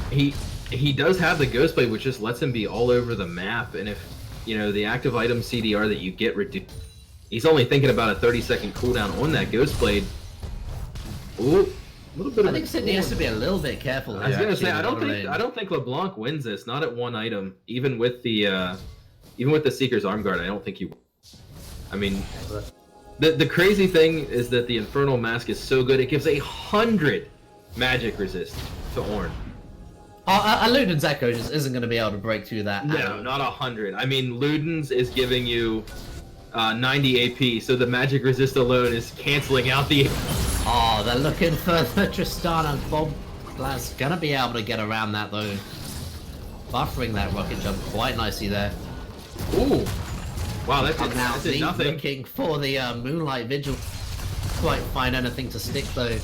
he does have the Ghost Blade, which just lets him be all over the map, and if you know the active item CDR that you get reduced, he's only thinking about a 30-second cooldown on that Ghost Blade. Ooh, a little bit. I think Sydney has to be a little bit careful. I was gonna say I don't think LeBlanc wins this. Not at one item, even with the Seeker's Arm Guard. I don't think he. I mean, the crazy thing is that the Infernal Mask is so good. It gives 100 magic resist to Ornn. Luden's Echo just isn't going to be able to break through that. No, not 100. I mean, Luden's is giving you 90 AP, so the magic resist alone is canceling out the... Oh, they're looking for the Tristana. Bob Glass going to be able to get around that, though. Buffering that rocket jump quite nicely there. Ooh. Wow, that's nothing. Looking for the Moonlight Vigil. Quite find anything to stick, though.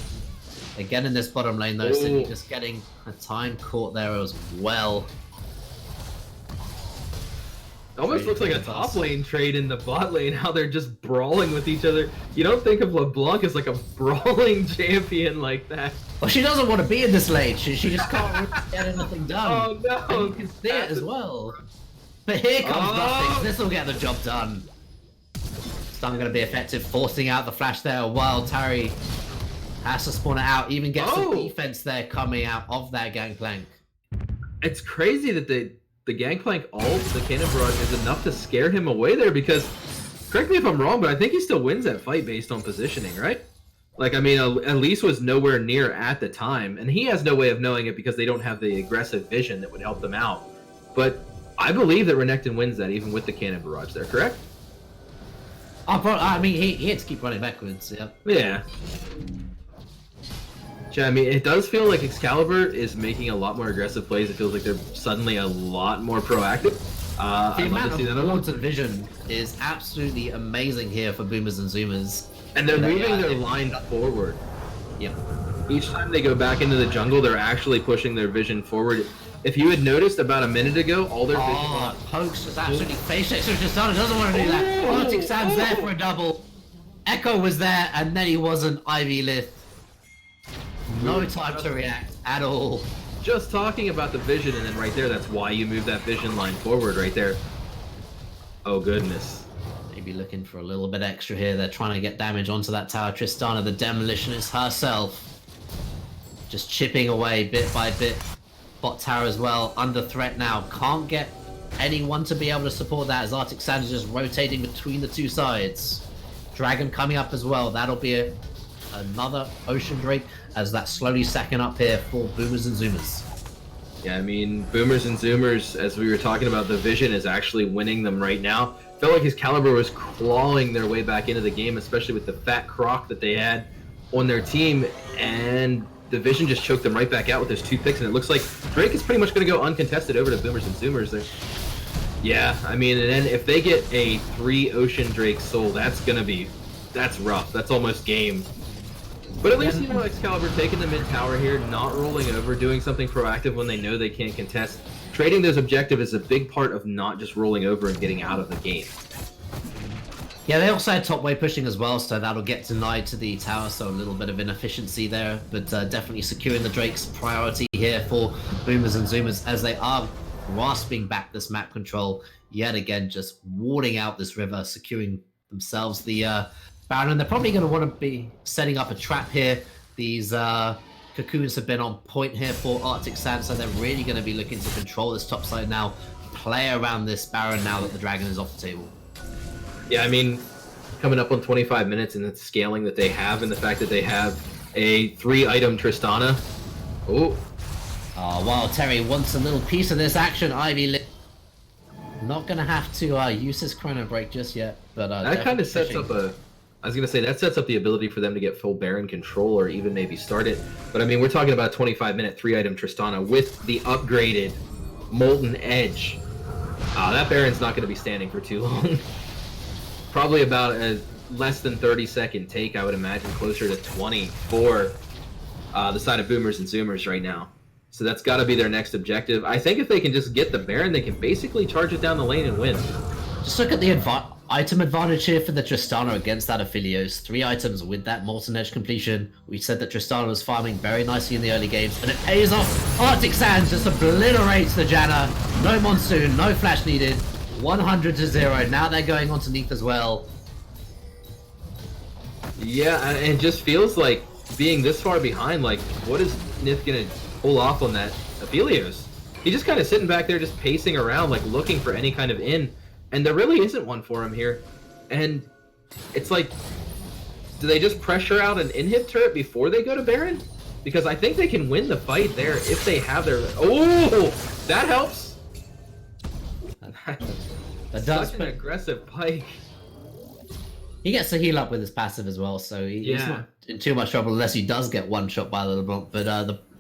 Again in this bottom lane though, Sydney just getting a time caught there as well. It almost looks like a top lane trade in the bot lane, how they're just brawling with each other. You don't think of LeBlanc as like a brawling champion like that. Well, she doesn't want to be in this lane. She just can't really get anything done. Oh no! And you can see it as well. But here comes nothing. This will get the job done. Stun going to be effective, forcing out the flash there. Wild Tari has to spawn it out, even gets the defense there coming out of that Gangplank. It's crazy that the Gangplank ult, the Cannon Barrage, is enough to scare him away there because, correct me if I'm wrong, but I think he still wins that fight based on positioning, right? Like, I mean, Elise was nowhere near at the time, and he has no way of knowing it because they don't have the aggressive vision that would help them out. But I believe that Renekton wins that even with the Cannon Barrage there, correct? I mean, he had to keep running backwards, yeah. Yeah. I mean, it does feel like Excalibur is making a lot more aggressive plays. It feels like they're suddenly a lot more proactive. The amount of wards and vision is absolutely amazing here for Boomers and Zoomers. And they're moving their line forward. Yep. Each time they go back into the jungle, they're actually pushing their vision forward. If you had noticed about a minute ago, all their vision... Pokes just absolutely face checks with Tristana, doesn't want to do that. Arctic Sand's there for a double. Echo was there, and then he wasn't. Ivy Lith. No time to react at all. Just talking about the vision, and then right there, that's why you move that vision line forward right there. Oh, goodness. Maybe looking for a little bit extra here. They're trying to get damage onto that tower. Tristana, the Demolitionist herself, just chipping away bit by bit. Bot tower as well, under threat now. Can't get anyone to be able to support that as Arctic Sand is just rotating between the two sides. Dragon coming up as well. That'll be another Ocean Drake as that's slowly stacking up here for Boomers and Zoomers. Yeah, I mean, Boomers and Zoomers, as we were talking about, the vision is actually winning them right now. Felt like Excalibur was clawing their way back into the game, especially with the fat croc that they had on their team, and the vision just choked them right back out with those 2 picks, and it looks like Drake is pretty much going to go uncontested over to Boomers and Zoomers there. Yeah, I mean, and then if they get a 3 Ocean Drake soul, that's rough. That's almost game. But at least, you know, Excalibur taking the mid tower here, not rolling over, doing something proactive when they know they can't contest. Trading those objectives is a big part of not just rolling over and getting out of the game. Yeah, they also had top wave pushing as well, so that'll get denied to the tower, so a little bit of inefficiency there, but definitely securing the Drake's priority here for Boomers and Zoomers as they are grasping back this map control, yet again just warding out this river, securing themselves the Baron, and they're probably going to want to be setting up a trap here. These cocoons have been on point here for Arctic Sand, so they're really going to be looking to control this top side now, play around this Baron now that the Dragon is off the table. Yeah, I mean, coming up on 25 minutes and the scaling that they have, and the fact that they have a 3-item Tristana. Oh. While Terry wants a little piece of this action, Ivy not going to have to use his Chrono Break just yet, but that kind of sets up a I was going to say, that sets up the ability for them to get full Baron control or even maybe start it. But I mean, we're talking about a 25-minute 3-item Tristana with the upgraded Molten Edge. That Baron's not going to be standing for too long. Probably about a less than 30-second take, I would imagine, closer to 20 for the side of Boomers and Zoomers right now. So that's got to be their next objective. I think if they can just get the Baron, they can basically charge it down the lane and win. Just look at the item advantage here for the Tristana against that of Philios. 3 items with that Molten Edge completion. We said that Tristana was farming very nicely in the early games, and it pays off. Arctic Sands just obliterates the Janna. No Monsoon, no flash needed. 100 to 0. Now they're going on to Neath as well. Yeah, and it just feels like being this far behind, like, what is Nith gonna pull off on that Aphelios? He's just kind of sitting back there, just pacing around, like, looking for any kind of in, and there really isn't one for him here. And it's like, do they just pressure out an inhib turret before they go to Baron? Because I think they can win the fight there if they have their... Oh! That helps! That does, Such an aggressive pike. He gets to heal up with his passive as well, so he's not in too much trouble unless he does get one shot by the LeBlanc. But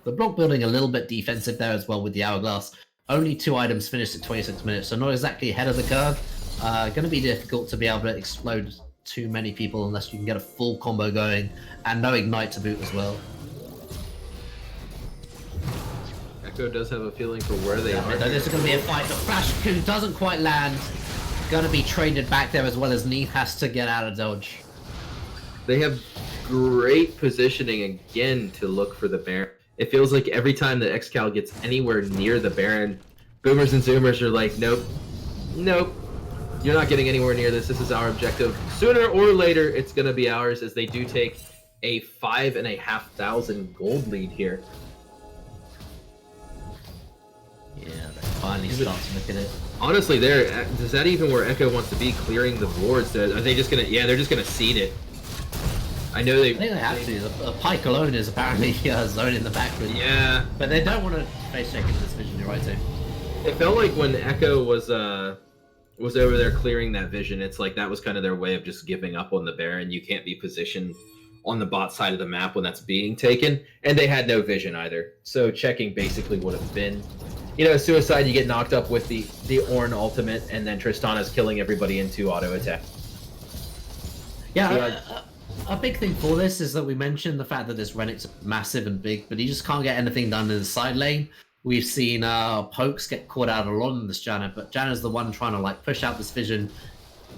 the block building a little bit defensive there as well with the Hourglass. Only 2 items finished at 26 minutes, so not exactly ahead of the curve. Going to be difficult to be able to explode too many people unless you can get a full combo going, and no Ignite to boot as well. Echo does have a feeling for where they are. This is going to be a fight. The flash coup doesn't quite land. Going to be traded back there as well as Neath has to get out of dodge. They have great positioning again to look for the Baron. It feels like every time that Excal gets anywhere near the Baron, Boomers and Zoomers are like, nope, nope, you're not getting anywhere near this. This is our objective. Sooner or later, it's going to be ours, as they do take a 5,500 gold lead here. Yeah, they finally start to look at it. Honestly, is that even where Echo wants to be, clearing the boards? Are they just gonna? Yeah, they're just gonna seed it. I know I think they have to. A pike alone is apparently zoning the backward. Yeah, but they don't want to face check into this vision. You're right too. It felt like when Echo was over there clearing that vision, it's like that was kind of their way of just giving up on the Baron. You can't be positioned on the bot side of the map when that's being taken, and they had no vision either. So checking basically would have been, suicide. You get knocked up with the Ornn ultimate, and then Tristana's killing everybody into auto attack. Yeah, a big thing for this is that we mentioned the fact that this Renek's massive and big, but he just can't get anything done in the side lane. We've seen Pokes get caught out a lot in this Janna, but Janna's the one trying to push out this vision,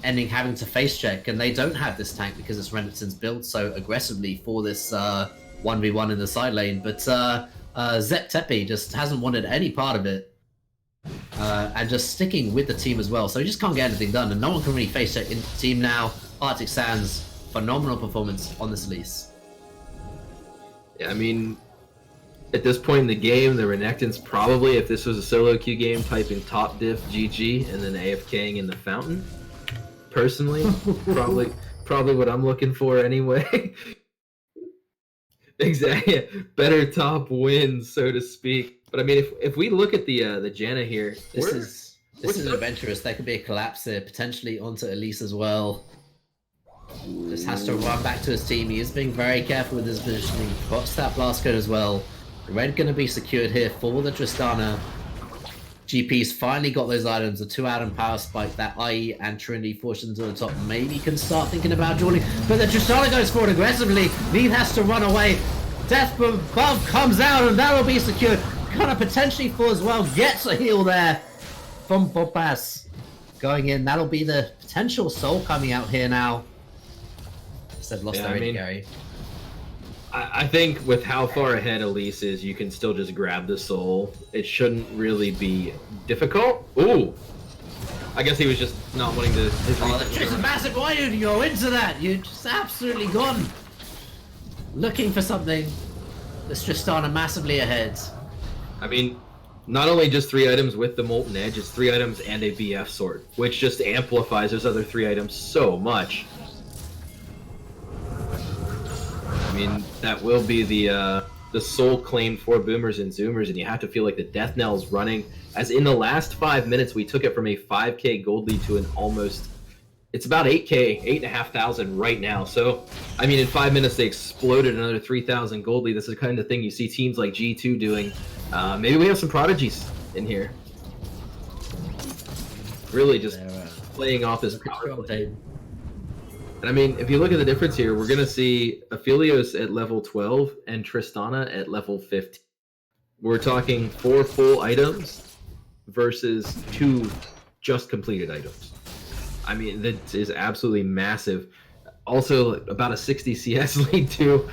ending having to face check, and they don't have this tank because it's Renekton's built so aggressively for this 1v1 in the side lane. But Zep Tepe just hasn't wanted any part of it, and just sticking with the team as well, so he just can't get anything done, and no one can really face check in the team now. Arctic Sands, phenomenal performance on this Elise. Yeah, I mean, at this point in the game, the Renektons probably, if this was a solo queue game, typing top diff GG and then AFKing in the fountain. Personally, probably what I'm looking for anyway. Exactly, better top wins, so to speak. But I mean, if we look at the Janna here, this is adventurous. There could be a collapse here, potentially onto Elise as well. Just has to run back to his team. He is being very careful with his positioning. Spots that blast code as well. Red going to be secured here for the Tristana. GP's finally got those items. A 2-item power spike that IE and Trinity forced into the top. Maybe can start thinking about dueling. But the Tristana goes forward aggressively. Neath has to run away. Death from above comes out and that'll be secured. Gonna potentially fall as well. Gets a heal there from Bobas. Going in. That'll be the potential soul coming out here now. Said lost already, Gary. I think with how far ahead Elise is, you can still just grab the soul. It shouldn't really be difficult. Ooh! I guess he was just not wanting to... the trick's massive. Why did you go into that? You're just absolutely gone. Looking for something. This Tristana massively ahead. I mean, not only just 3 items with the Molten Edge, it's 3 items and a BF sword, which just amplifies those other 3 items so much. I mean, that will be the sole claim for Boomers and Zoomers, and you have to feel like the death knell is running. As in the last 5 minutes, we took it from a 5k gold lead to an almost It's about 8K, 8,500 right now. So, I mean, in 5 minutes, they exploded another 3,000 gold lead. This is the kind of thing you see teams like G2 doing. Maybe we have some prodigies in here. Really just playing off this power play. And I mean, if you look at the difference here, we're going to see Aphelios at level 12 and Tristana at level 15. We're talking 4 full items versus 2 just completed items. I mean, that is absolutely massive. Also, about a 60 CS lead, too.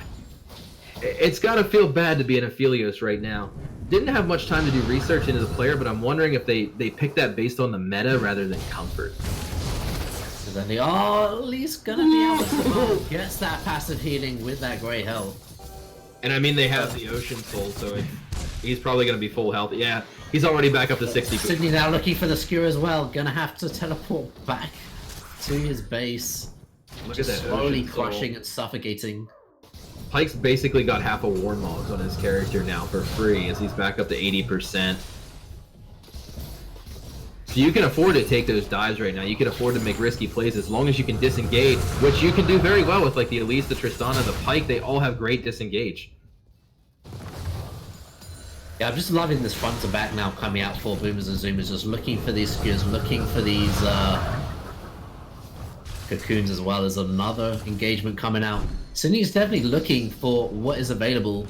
It's got to feel bad to be an Aphelios right now. Didn't have much time to do research into the player, but I'm wondering if they picked that based on the meta rather than comfort. So then they are at least going to be able to survive. Gets that passive healing with that great health. And I mean, they have the Ocean Soul, so he's probably going to be full health. Yeah, he's already back up to 60. Sydney now looking for the skewer as well. Gonna have to teleport back to his base. Look just at that slowly Ocean Soul. crushing and suffocating. Pyke's basically got half a Warmog on his character now for free as he's back up to 80%. So you can afford to take those dives right now. You can afford to make risky plays as long as you can disengage, which you can do very well with like the Elise, the Tristana, the Pyke. They all have great disengage. Yeah, I'm just loving this front to back now coming out for Boomers and Zoomers, just looking for these skewers, looking for these cocoons as well as another engagement coming out. Sydney's definitely looking for what is available.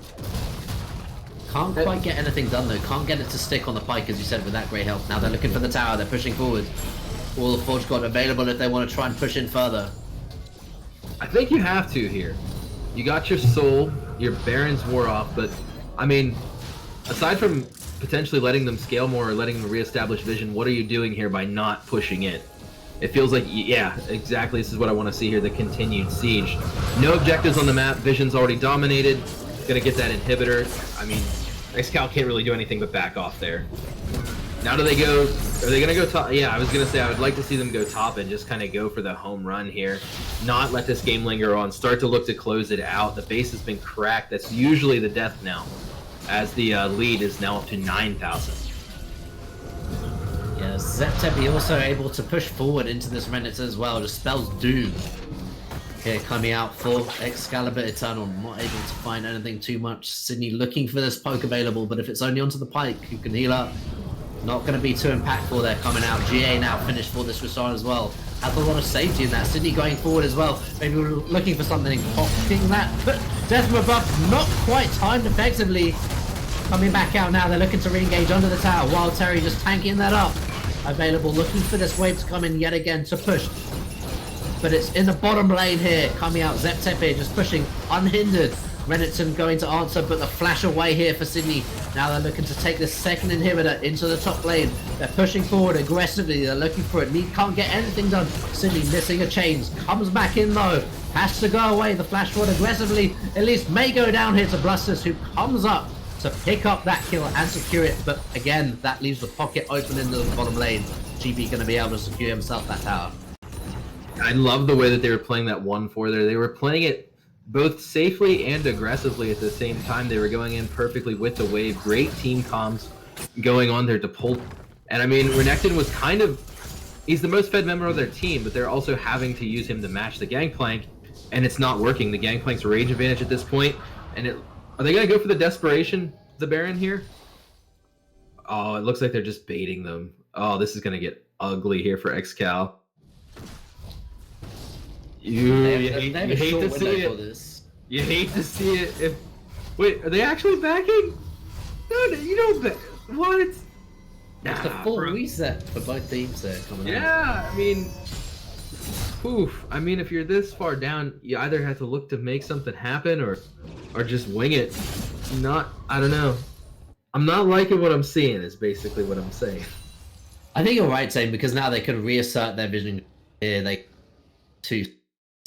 Can't quite get anything done though. Can't get it to stick on the Pyke, as you said, with that great help. Now they're looking for the tower. They're pushing forward. All the Forge got available if they want to try and push in further. I think you have to here. You got your soul, your Barons wore off, but I mean, aside from potentially letting them scale more or letting them reestablish vision, what are you doing here by not pushing it? It feels like, yeah, exactly. This is what I want to see here, the continued siege. No objectives on the map. Vision's already dominated. Gonna get that inhibitor. I mean, Excal can't really do anything but back off there. Now do they go, are they gonna go top? Yeah, I was gonna say I would like to see them go top and just kind of go for the home run here. Not let this game linger on. Start to look to close it out. The base has been cracked. That's usually the death now, as the lead is now up to 9,000. Yeah, Zeptepi also able to push forward into this Rennet as well. Just spells doom. Here coming out for Excalibur Eternal, not able to find anything too much. Sydney looking for this poke available, but if it's only onto the Pyke, who can heal up, not going to be too impactful there coming out. GA now finished for this Restore as well. Has a lot of safety in that. Sydney going forward as well. Maybe we're looking for something, popping that, but Death Rebuff not quite timed effectively. Coming back out now, they're looking to re-engage under the tower. Wild Terry just tanking that up. Available, looking for this wave to come in yet again to push. But it's in the bottom lane here, coming out. Zeptepe just pushing unhindered. Renekton going to answer, but the flash away here for Sydney. Now they're looking to take this second inhibitor into the top lane. They're pushing forward aggressively. They're looking for it. Need can't get anything done. Sydney missing a chains. Comes back in though. Has to go away. The flash forward aggressively. At least may go down here to Blustus, who comes up to pick up that kill and secure it. But again, that leaves the pocket open into the bottom lane. GB going to be able to secure himself that tower. I love the way that they were playing that 1-4 there. They were playing it both safely and aggressively at the same time. They were going in perfectly with the wave. Great team comms going on there to pull. And I mean, Renekton was kind of, he's the most fed member of their team, but they're also having to use him to match the Gangplank, and it's not working. The Gangplank's rage advantage at this point, and are they going to go for the desperation, the Baron here? Oh, it looks like they're just baiting them. Oh, this is going to get ugly here for Excal. You hate to see it. You hate to see it. Wait, are they actually backing? No, you don't back. What? It's the full reset for both teams there coming out. Yeah, I mean, oof. I mean, if you're this far down, you either have to look to make something happen or just wing it. I don't know. I'm not liking what I'm seeing is basically what I'm saying. I think you're right, Zane, because now they can reassert their vision here. They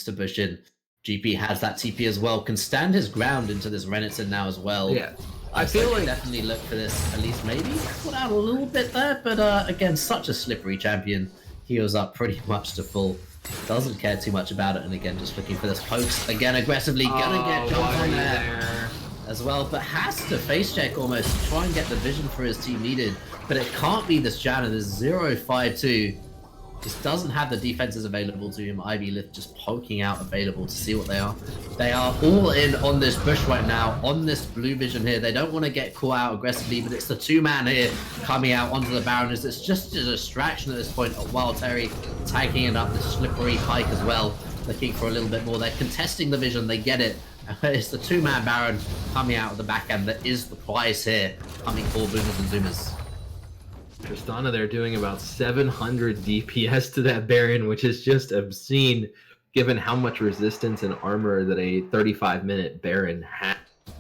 to push in. GP has that TP as well, can stand his ground into this Renekton now as well. Yeah, I feel like definitely look for this, at least maybe put out a little bit there, but again, such a slippery champion. Heals up pretty much to full. Doesn't care too much about it, and again, just looking for this pokes. Again, aggressively gonna get jumped on there as well, but has to face check almost to try and get the vision for his team needed. But it can't be this Janna, this 0-5-2. just doesn't have the defenses available to him. Ivy Lift just poking out available to see what they are. They are all in on this bush right now, on this blue vision here. They don't want to get caught out aggressively, but it's the 2-man here coming out onto the Baroness. It's just a distraction at this point, while Terry tagging it up, the slippery Pike as well, looking for a little bit more. They're contesting the vision, they get it. It's the 2-man Baron coming out of the back end that is the prize here, coming for Boomers and Zoomers. Tristana, they're doing about 700 DPS to that Baron, which is just obscene given how much resistance and armor that a 35-minute Baron had.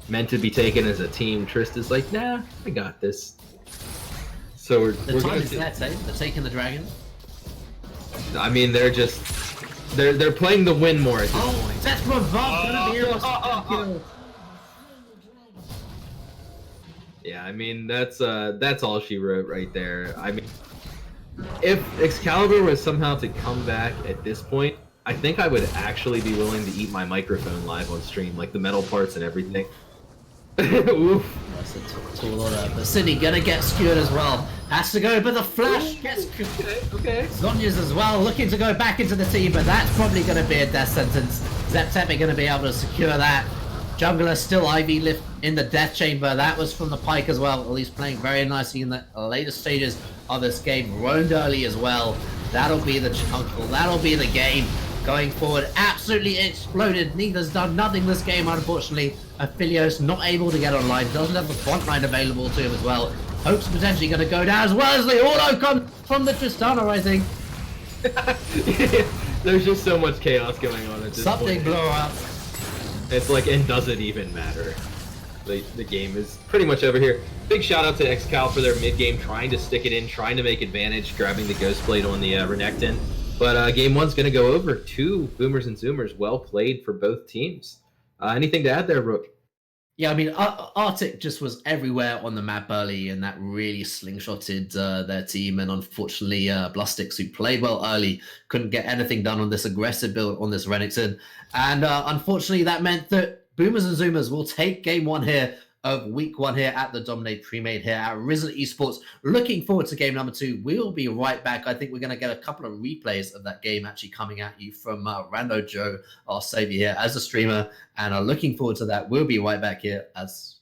Meant to be taken as a team. Trist is like, nah, I got this. So we're going to... They're taking the dragon. I mean, they're just... They're playing the win more at this point. That's gonna be able to Yeah, I mean, that's all she wrote right there. I mean, if Excalibur was somehow to come back at this point, I think I would actually be willing to eat my microphone live on stream, like the metal parts and everything. Oof. That's a tall order, but Sydney gonna get skewered as well. Has to go, but the flash gets... Okay. Zonya's as well, looking to go back into the team, but that's probably gonna be a death sentence. Zeptep gonna be able to secure that. Jungler still Ivy Lift in the death chamber. That was from the Pike as well. At least playing very nicely in the later stages of this game. Roamed early as well. That'll be the chunkle. That'll be the game going forward. Absolutely exploded. Neither's done nothing this game, unfortunately. Aphelios not able to get online. Doesn't have the front line available to him as well. Hope's potentially going to go down as well as the auto come from the Tristana, I think. There's just so much chaos going on at this Something point. blew up. It's like, and does it even matter? The game is pretty much over here. Big shout out to Excal for their mid game, trying to stick it in, trying to make advantage, grabbing the Ghost Blade on the Renekton. But game one's going to go over to Boomers and Zoomers. Well played for both teams. Anything to add there, Rook? Yeah, I mean, Arctic just was everywhere on the map early, and that really slingshotted their team. And unfortunately, Blustix, who played well early, couldn't get anything done on this aggressive build on this Renekton. And unfortunately, that meant that Boomers and Zoomers will take game one here of week one here at the Dominate Premade here at Risen Esports. Looking forward to game number 2. We'll be right back. I think we're going to get a couple of replays of that game actually coming at you from Rando Joe, our savior here as a streamer, and are looking forward to that. We'll be right back here as...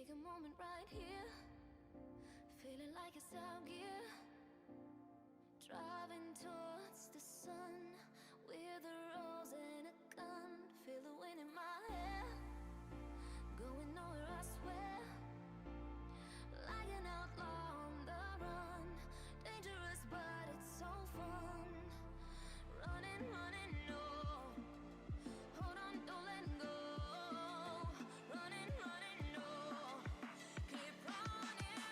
Take a moment right here, feeling like it's out gear. Driving towards the sun with a rose and a gun. Feel the wind in my hair, going nowhere I swear. Like an outlaw on the run, dangerous but it's so fun. Running, running, no. Hold on, don't let go. Running, running, no. Keep running.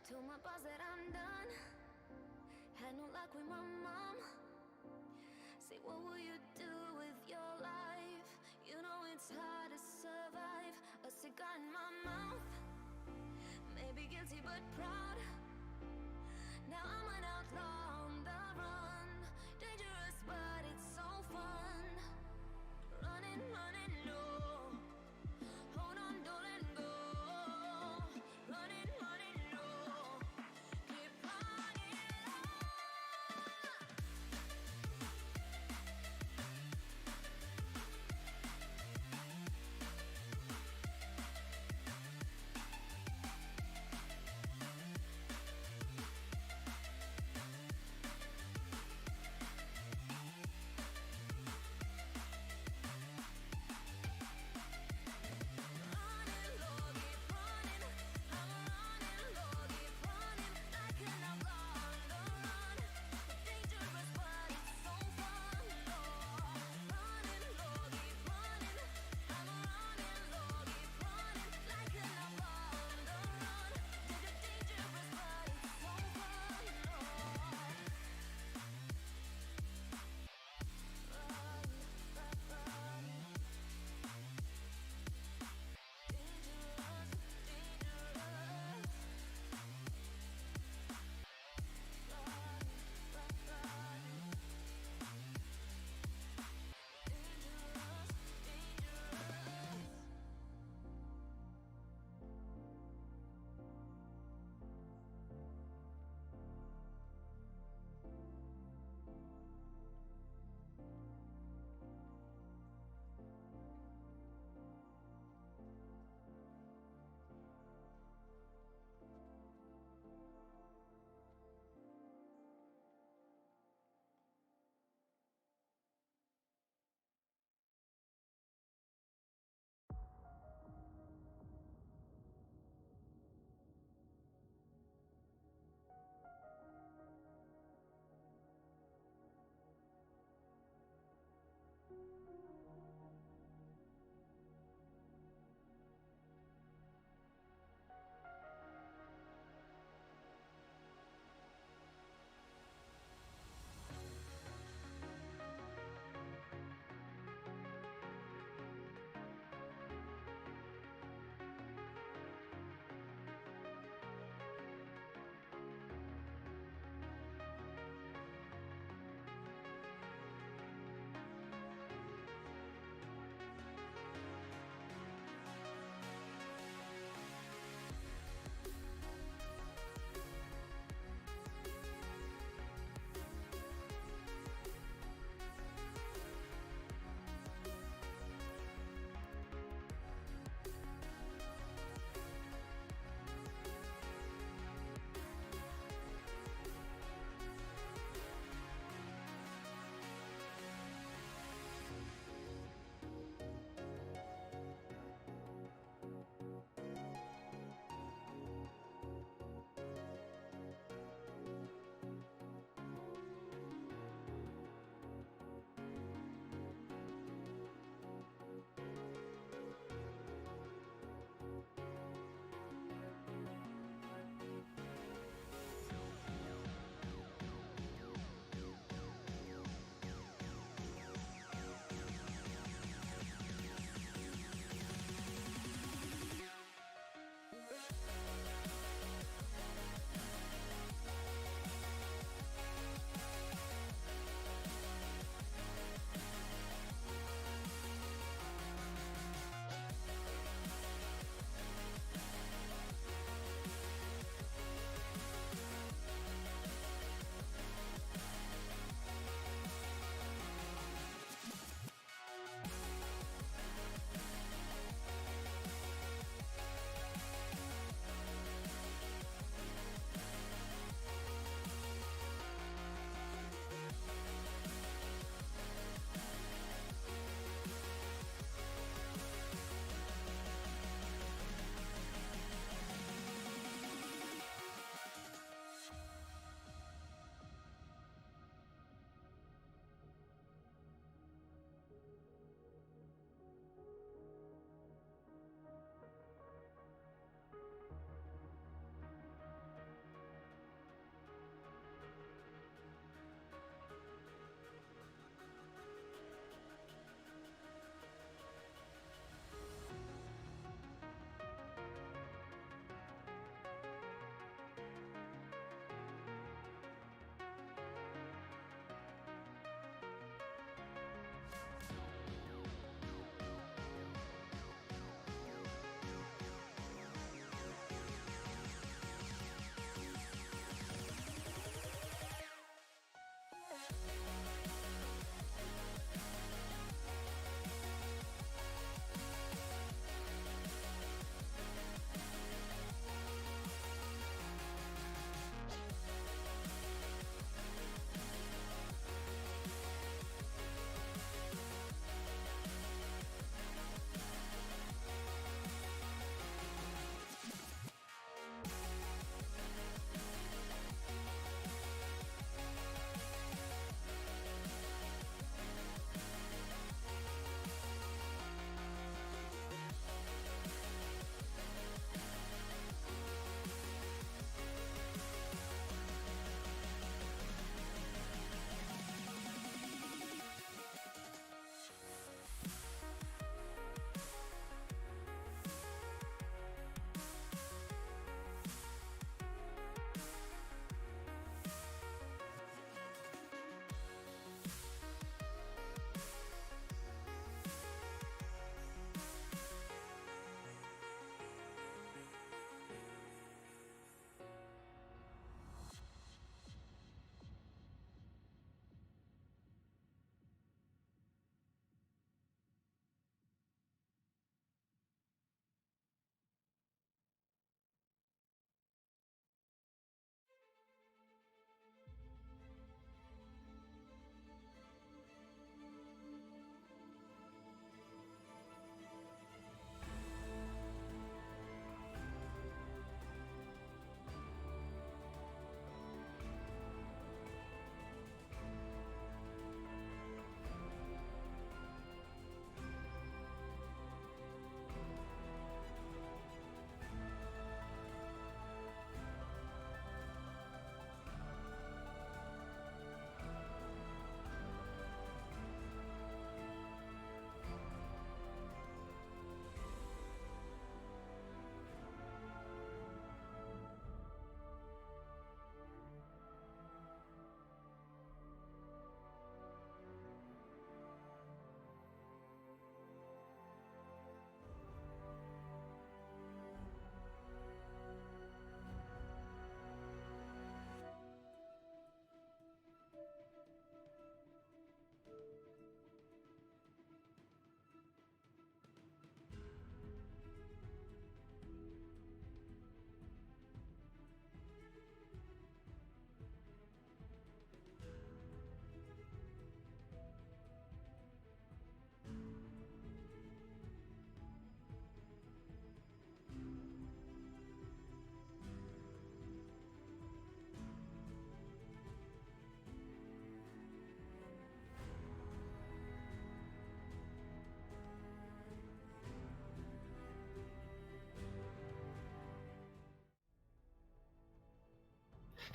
Told my boss that I'm done. Had no luck with my mom. Say, what will you do with your life? You know it's hard to survive. A cigar in my mouth. Maybe guilty but proud. Now I'm an outlaw on the run. Dangerous but it's so fun. Running, running, no. Hold on, don't let go. Running, running, no. Keep running.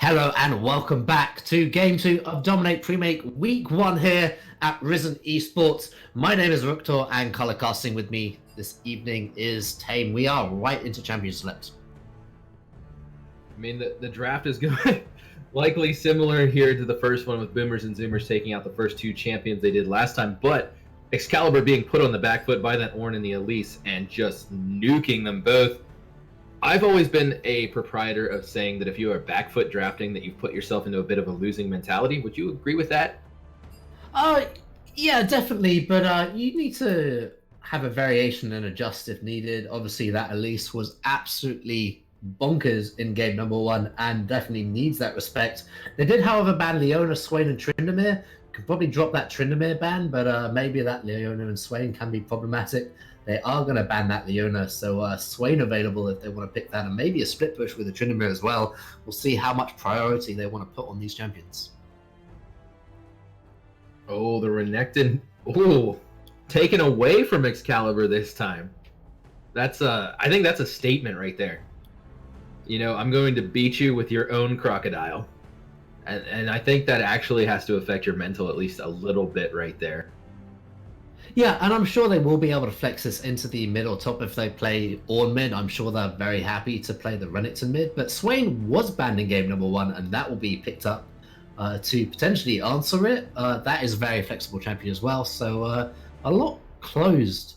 Hello and welcome back to Game 2 of Dominate Premake Week 1 here at Risen Esports. My name is Ruktor and color casting with me this evening is Tame. We are right into Champion Select. I mean, the draft is going likely similar here to the first one, with Boomers and Zoomers taking out the first two champions they did last time, but Excalibur being put on the back foot by that Ornn and the Elise and just nuking them both. I've always been a proprietor of saying that if you are back foot drafting, that you've put yourself into a bit of a losing mentality. Would you agree with that? Yeah, definitely, but you need to have a variation and adjust if needed. Obviously, that Elise was absolutely bonkers in game number 1 and definitely needs that respect. They did, however, ban Leona, Swain, and Tryndamere. Could probably drop that Tryndamere ban, but maybe that Leona and Swain can be problematic. They are going to ban that Leona, so Swain available if they want to pick that, and maybe a split push with a Tryndamere as well. We'll see how much priority they want to put on these champions. Oh, the Renekton. Ooh, taken away from Excalibur this time. I think that's a statement right there. You know, I'm going to beat you with your own crocodile. And I think that actually has to affect your mental at least a little bit right there. Yeah, and I'm sure they will be able to flex this into the mid or top if they play Ornn mid. I'm sure they're very happy to play the Renekton mid. But Swain was banned in game number 1, and that will be picked up to potentially answer it. That is a very flexible champion as well. So a lot closed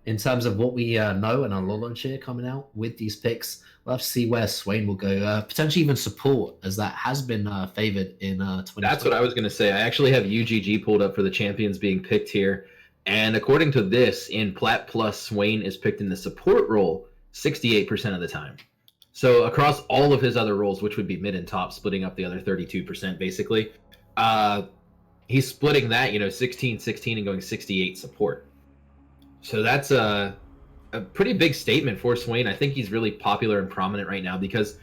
in terms of what we know and our knowledge here coming out with these picks. We'll have to see where Swain will go. Potentially even support, as that has been favored in 2020. That's what I was going to say. I actually have UGG pulled up for the champions being picked here. And according to this, in Plat Plus, Swain is picked in the support role 68% of the time. So across all of his other roles, which would be mid and top, splitting up the other 32% basically, he's splitting that, 16-16 and going 68 support. So that's a pretty big statement for Swain. I think he's really popular and prominent right now because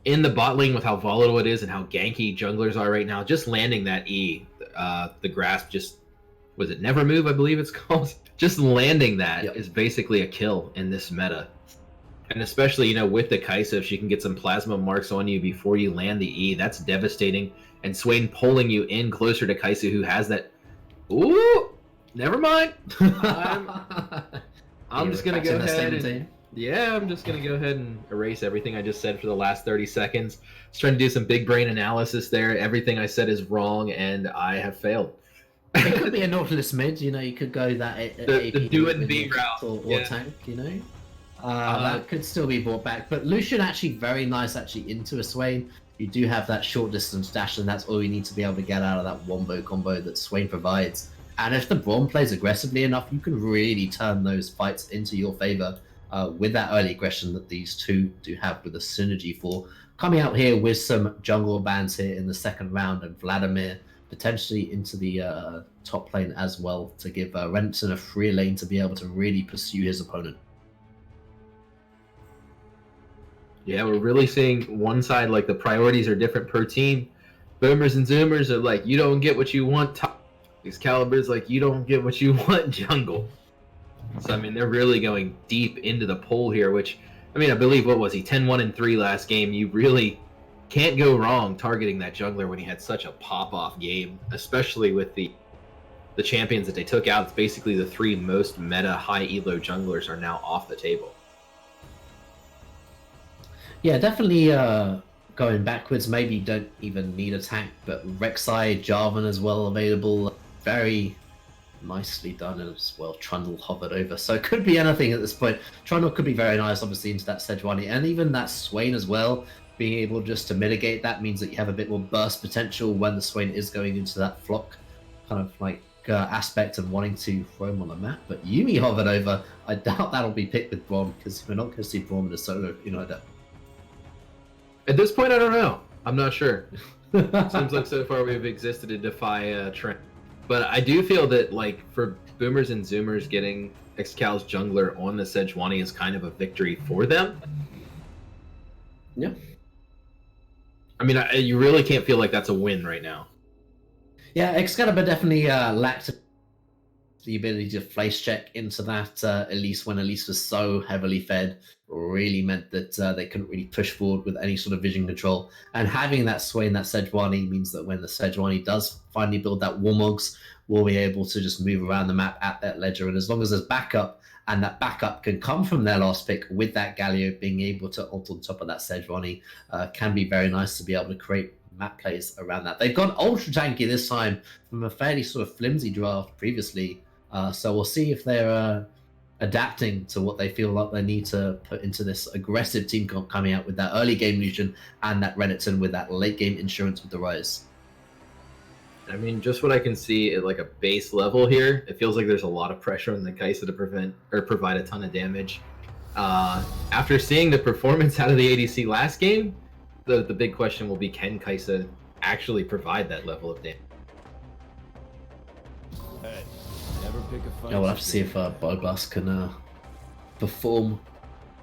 in the bot lane with how volatile it is and how ganky junglers are right now, just landing that E, the grasp, just, was it Never Move, I believe it's called? Just landing that is basically a kill in this meta. And especially, with the Kai'Sa, if she can get some plasma marks on you before you land the E, that's devastating. And Swain pulling you in closer to Kai'Sa, who has that... Ooh! Never mind. I'm just gonna go ahead and I'm just gonna go ahead and erase everything I just said for the last 30 seconds. I was trying to do some big brain analysis there. Everything I said is wrong, and I have failed. It could be a Nautilus mid. You could go that the do and B route or tank. That could still be brought back. But Lucian actually very nice into a Swain. You do have that short distance dash, and that's all you need to be able to get out of that wombo combo that Swain provides. And if the Braum plays aggressively enough, you can really turn those fights into your favor with that early aggression that these two do have with the synergy for. Coming out here with some jungle bans here in the second round, and Vladimir potentially into the top lane as well to give Renekton a free lane to be able to really pursue his opponent. Yeah, we're really seeing one side, like the priorities are different per team. Boomers and Zoomers are like, you don't get what you want top. Excalibur's like, you don't get what you want jungle. So, I mean, they're really going deep into the poll here, which, I mean, I believe, what was he, 10-1-3 last game? You really can't go wrong targeting that jungler when he had such a pop-off game, especially with the champions that they took out. It's basically the 3 most meta high elo junglers are now off the table. Yeah, definitely going backwards. Maybe you don't even need a tank, but Rek'Sai, Jarvan as well available. Very nicely done as well. Trundle hovered over, so it could be anything at this point. Trundle could be very nice, obviously, into that Sejuani, and even that Swain as well. Being able just to mitigate that means that you have a bit more burst potential when the Swain is going into that flock kind of like aspect and wanting to roam on the map. But Yuumi hovered over. I doubt that'll be picked with Braum, because we're not going to see Braum in a solo that. At this point, I don't know. I'm not sure. Seems like so far we've existed to defy trend. But I do feel that, like, for Boomers and Zoomers, getting Excal's jungler on the Sejuani is kind of a victory for them. Yeah. I mean, you really can't feel like that's a win right now. Yeah, Excalibur definitely lacked the ability to place check into that Elise when Elise was so heavily fed really meant that they couldn't really push forward with any sort of vision control. And having that Swain, that Sejuani, means that when the Sejuani does finally build that Warmogs, we'll be able to just move around the map at that ledger. And as long as there's backup, and that backup can come from their last pick with that Galio being able to ult on top of that Sejuani, can be very nice to be able to create map plays around that. They've gone ultra tanky this time from a fairly sort of flimsy draft previously. So we'll see if they're adapting to what they feel like they need to put into this aggressive team coming out with that early game Lucian and that Renekton with that late game insurance with the Rise. I mean, just what I can see at like a base level here, it feels like there's a lot of pressure on the Kai'Sa to prevent or provide a ton of damage. After seeing the performance out of the ADC last game, the big question will be, can Kai'Sa actually provide that level of damage? Hey, never pick a fight. Yeah, we'll have to see if Bioblast can perform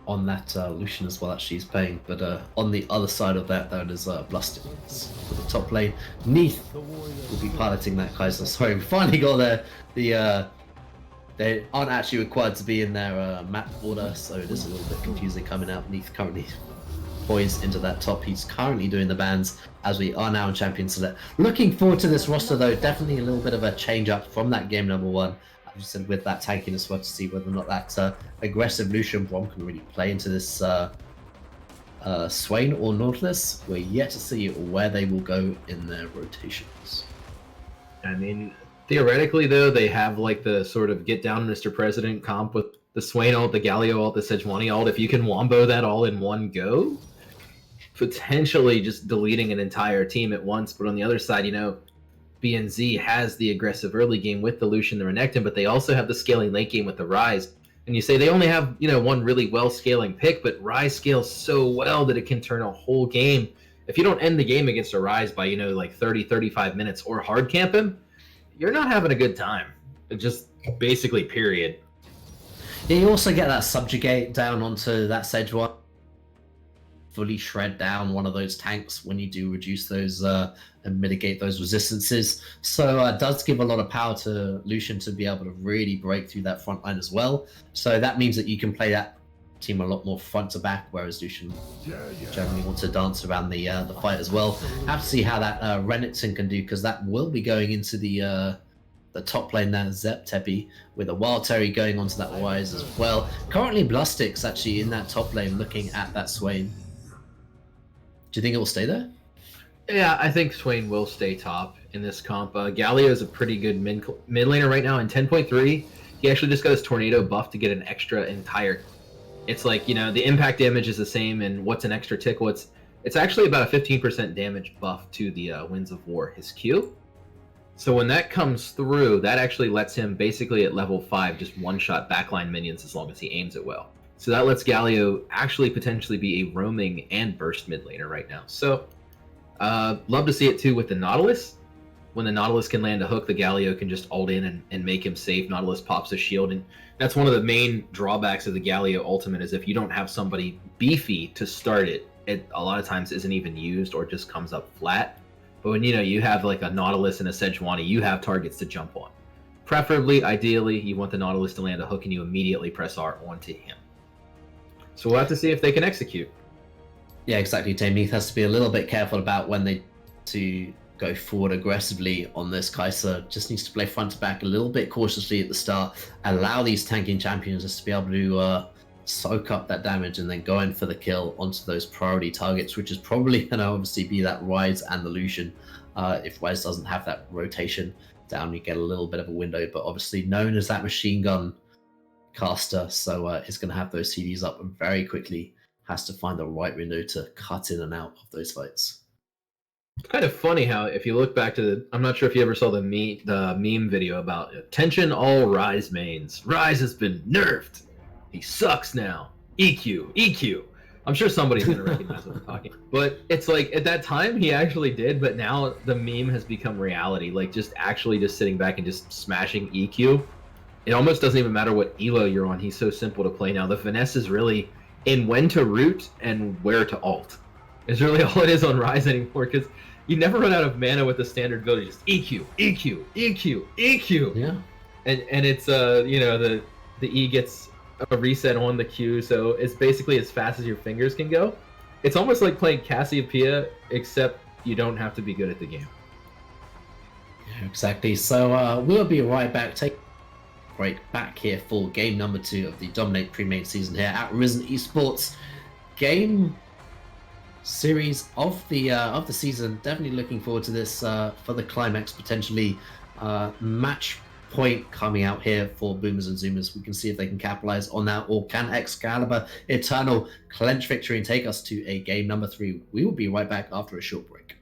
on that Lucian as well that she's playing. But on the other side of that, there is Blustix for the top lane. Neath will be piloting that Kai'Sa. Sorry, we finally got there. They aren't actually required to be in their map order, so it is a little bit confusing coming out. Neath currently poised into that top. He's currently doing the bans as we are now in Champion Select. Looking forward to this roster though. Definitely a little bit of a change up from that game number 1. As you said, with that tankiness, we'll have to see whether or not that aggressive Lucian Brom can really play into this Swain or Nautilus. We're yet to see where they will go in their rotations. I mean, theoretically though, they have like the sort of get down Mr. President comp with the Swain ult, the Galio ult, the Sejuani ult. If you can wombo that all in one go, potentially just deleting an entire team at once. But on the other side, you know, BNZ has the aggressive early game with the Lucian, the Renekton, but they also have the scaling late game with the Rise. And you say they only have, you know, one really well scaling pick, but Rise scales so well that it can turn a whole game. If you don't end the game against a Rise by, you know, like 30, 35 minutes or hard camp him, you're not having a good time. Just basically, period. Yeah, you also get that subjugate down onto that Sejuani. Fully shred down one of those tanks when you do reduce those and mitigate those resistances. So it does give a lot of power to Lucian to be able to really break through that front line as well. So that means that you can play that team a lot more front to back, whereas Lucian generally wants to dance around the fight as well. Have to see how that Renekton can do, because that will be going into the top lane now, Zep Tepi, with a Wild Terry going onto that Rise as well. Currently Blustix actually in that top lane looking at that Swain. Do you think it will stay there? Yeah, I think Swain will stay top in this comp. Galio is a pretty good mid laner right now in 10.3. He actually just got his Tornado buff to get an extra entire. It's like, you know, the impact damage is the same, and what's an extra tick? It's actually about a 15% damage buff to the Winds of War, his Q. So when that comes through, that actually lets him basically at level 5 just one-shot backline minions as long as he aims it well. So that lets Galio actually potentially be a roaming and burst mid laner right now. So love to see it too with the Nautilus. When the Nautilus can land a hook, the Galio can just ult in and make him safe. Nautilus pops a shield, and that's one of the main drawbacks of the Galio ultimate, is if you don't have somebody beefy to start it, it a lot of times isn't even used or just comes up flat. But when, you know, you have like a Nautilus and a Sejuani, you have targets to jump on. Preferably, ideally, you want the Nautilus to land a hook and you immediately press R onto him. So we'll have to see if they can execute. Yeah, exactly. Neath has to be a little bit careful about when they to go forward aggressively on this. Kai'Sa just needs to play front to back a little bit cautiously at the start, allow these tanking champions just to be able to soak up that damage and then go in for the kill onto those priority targets, which is probably going to obviously be that Rise and the Lucian. If Rise doesn't have that rotation down, you get a little bit of a window, but obviously known as that machine gun caster, so it's going to have those CDs up and very quickly has to find the right window to cut in and out of those fights. It's kind of funny how, if you look back to the, I'm not sure if you ever saw the meme video about attention all Rise mains. Rise has been nerfed. He sucks now. EQ. I'm sure somebody's going to recognize what I'm talking. But it's like, at that time, he actually did, but now the meme has become reality. Like, just actually just sitting back and just smashing EQ. It almost doesn't even matter what elo you're on. He's so simple to play now. The finesse is really in when to root and where to ult. It's really all it is on Rise anymore, because you never run out of mana with the standard ability. Just EQ. Yeah. and it's the E gets a reset on the Q, so it's basically as fast as your fingers can go. It's almost like playing Cassiopeia, except you don't have to be good at the game. Exactly. So we'll be right back. Take a break back here for game number 2 of the Dominate Premade season here at Risen Esports. Game series of the season. Definitely looking forward to this for the climax potentially. Match point coming out here for Boomers and Zoomers. We can see if they can capitalize on that, or can Excalibur Eternal clench victory and take us to a game number 3. We will be right back after a short break.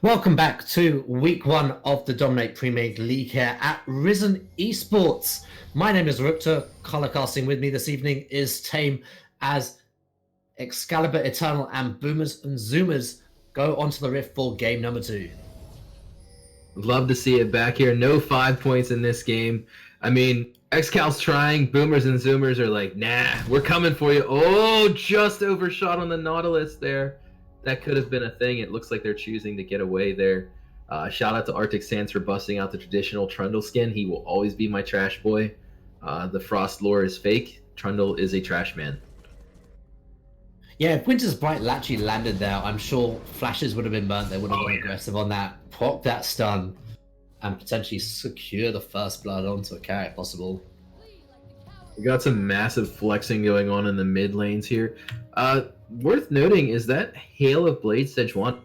Welcome back to week 1 of the Dominate Premade League here at Risen Esports. My name is Rupta. Color casting with me this evening is Tame, as Excalibur Eternal and Boomers and Zoomers go onto the rift for game number 2. Love to see it back here. No 5 points in this game. I mean, Excal's trying. Boomers and Zoomers are like, nah, we're coming for you. Oh, just overshot on the Nautilus there. That could have been a thing. It looks like they're choosing to get away there. Shout out to Arctic Sands for busting out the traditional Trundle skin. He will always be my trash boy. The Frost lore is fake. Trundle is a trash man. Yeah, if Winter's Bright actually landed there, I'm sure flashes would have been burnt. They would have gone aggressive on that, proc that stun, and potentially secure the first blood onto a carry if possible. We got some massive flexing going on in the mid lanes here. Worth noting is that Hail of Blades Sejuani.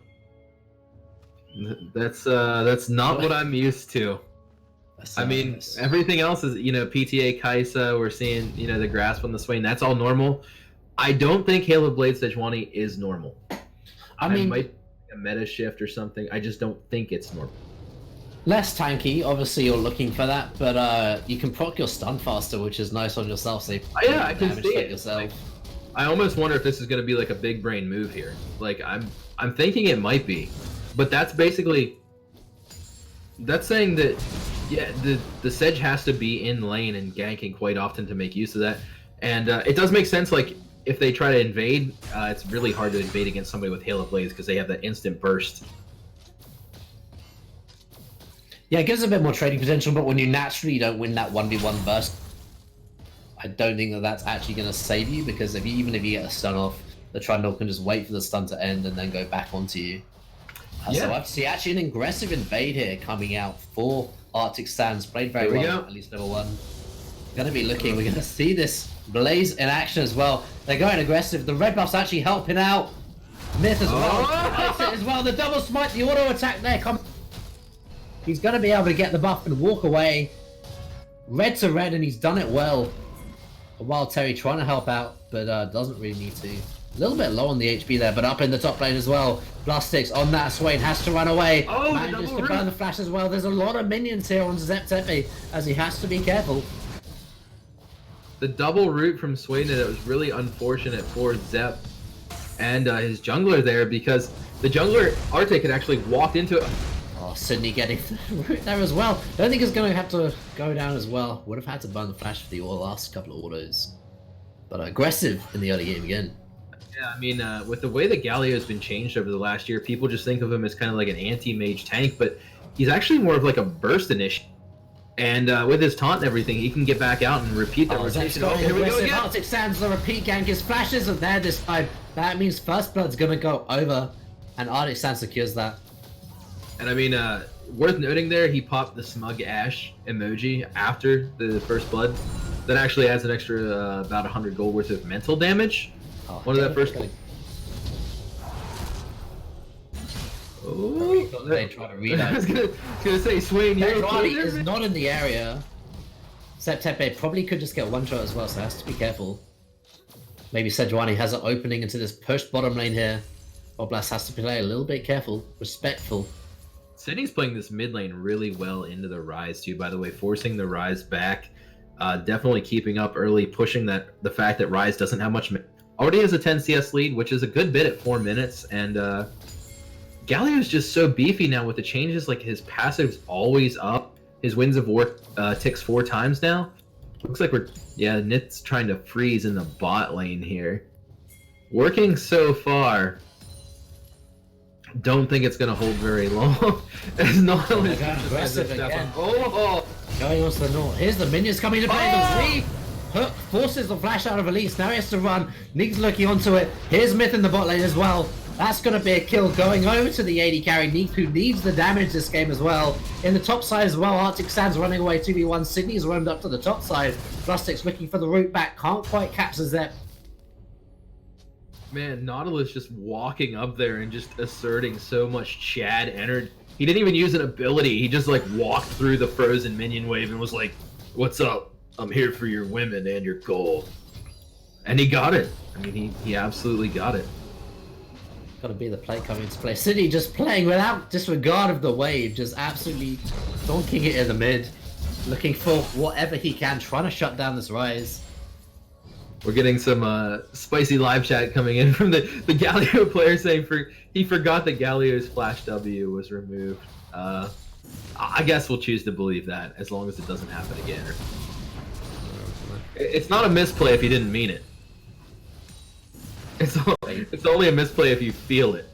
That's not what I'm used to. I mean, everything else is, PTA Kaisa, we're seeing, the grasp on the Swain. That's all normal. I don't think Hail of Blades Sejuani is normal. I mean, might be a meta shift or something. I just don't think it's normal. Less tanky, obviously you're looking for that, but you can proc your stun faster, which is nice on yourself, so you Yeah, I can damage see like it. yourself. Like, I almost wonder if this is going to be like a big brain move here. Like I'm thinking it might be, but that's basically saying that yeah, the Sedge has to be in lane and ganking quite often to make use of that, and it does make sense. Like if they try to invade, it's really hard to invade against somebody with Hail of Blaze because they have that instant burst. Yeah, it gives a bit more trading potential, but when you naturally don't win that 1v1 burst, I don't think that that's actually going to save you, because even if you get a stun off, the Trundle can just wait for the stun to end and then go back onto you. So I see actually an aggressive invade here coming out for Arctic Sands. Played very well, at least level 1. Going to be looking, we're going to see this Blaze in action as well. They're going aggressive. The red buff's actually helping out. Myth as well. As well. The double smite, the auto attack there. He's going to be able to get the buff and walk away. Red to red, and he's done it well. Wild Terry trying to help out, but doesn't really need to. A little bit low on the HP there, but up in the top lane as well. Blastix on that Swain has to run away. Oh, manages to burn the flash as well. There's a lot of minions here on Zep Tepe, as he has to be careful. The double root from Swain, that was really unfortunate for Zep and his jungler there, because the jungler Arctic had actually walked into it. Oh, Sydney getting the root there as well. Don't think it's going to have to go down as well. Would have had to burn the flash for the last couple of autos. But aggressive in the early game again. Yeah, I mean, with the way that Galio has been changed over the last year, people just think of him as kind of like an anti-mage tank, but he's actually more of like a burst initiative. And with his taunt and everything, he can get back out and repeat that rotation. Oh, here we go again. Arctic Sands, the repeat gank. His flash isn't there this time. That means First Blood's going to go over, and Arctic Sands secures that. And I mean, worth noting there, he popped the Smug Ash emoji after the First Blood. That actually adds an extra about 100 gold worth of mental damage. Oh, One of that first. Oh, they try to read I out. was gonna say, Swain, you're Sejuani is not in the area. Septepe probably could just get one shot as well, so has to be careful. Maybe Sejuani has an opening into this push bottom lane here. Oblast has to play a little bit careful, respectful. Sydney's playing this mid lane really well into the Rise too, by the way, forcing the Rise back. Definitely keeping up early, pushing the fact that Rise doesn't have much. Already has a 10 CS lead, which is a good bit at 4 minutes, and Galio's just so beefy now with the changes. Like his passive's always up. His Winds of War ticks 4 times now. Looks like Nit's trying to freeze in the bot lane here. Working so far. Don't think it's gonna hold very long. It's not only aggressive again. Oh, Going on to the north. Here's the minions coming to play. The Hook forces the flash out of Elise. Now he has to run. Neek's looking onto it. Here's Myth in the bot lane as well. That's going to be a kill going over to the AD carry. Neek, who needs the damage this game as well. In the top side as well, Arctic Sands running away 2v1. Sydney's roamed up to the top side. Rustic's looking for the route back. Can't quite capture Zep. man, Nautilus just walking up there and just asserting so much Chad energy. He didn't even use an ability. He just like walked through the frozen minion wave and was like, "What's up? I'm here for your women and your gold." And he got it. I mean, he absolutely got it. Got to be the play coming into play. City just playing without disregard of the wave, just absolutely donking it in the mid, looking for whatever he can, trying to shut down this Rise. We're getting some spicy live chat coming in from the Galio player saying he forgot that Galio's Flash W was removed. I guess we'll choose to believe that, as long as it doesn't happen again. It's not a misplay if you didn't mean it. It's only a misplay if you feel it.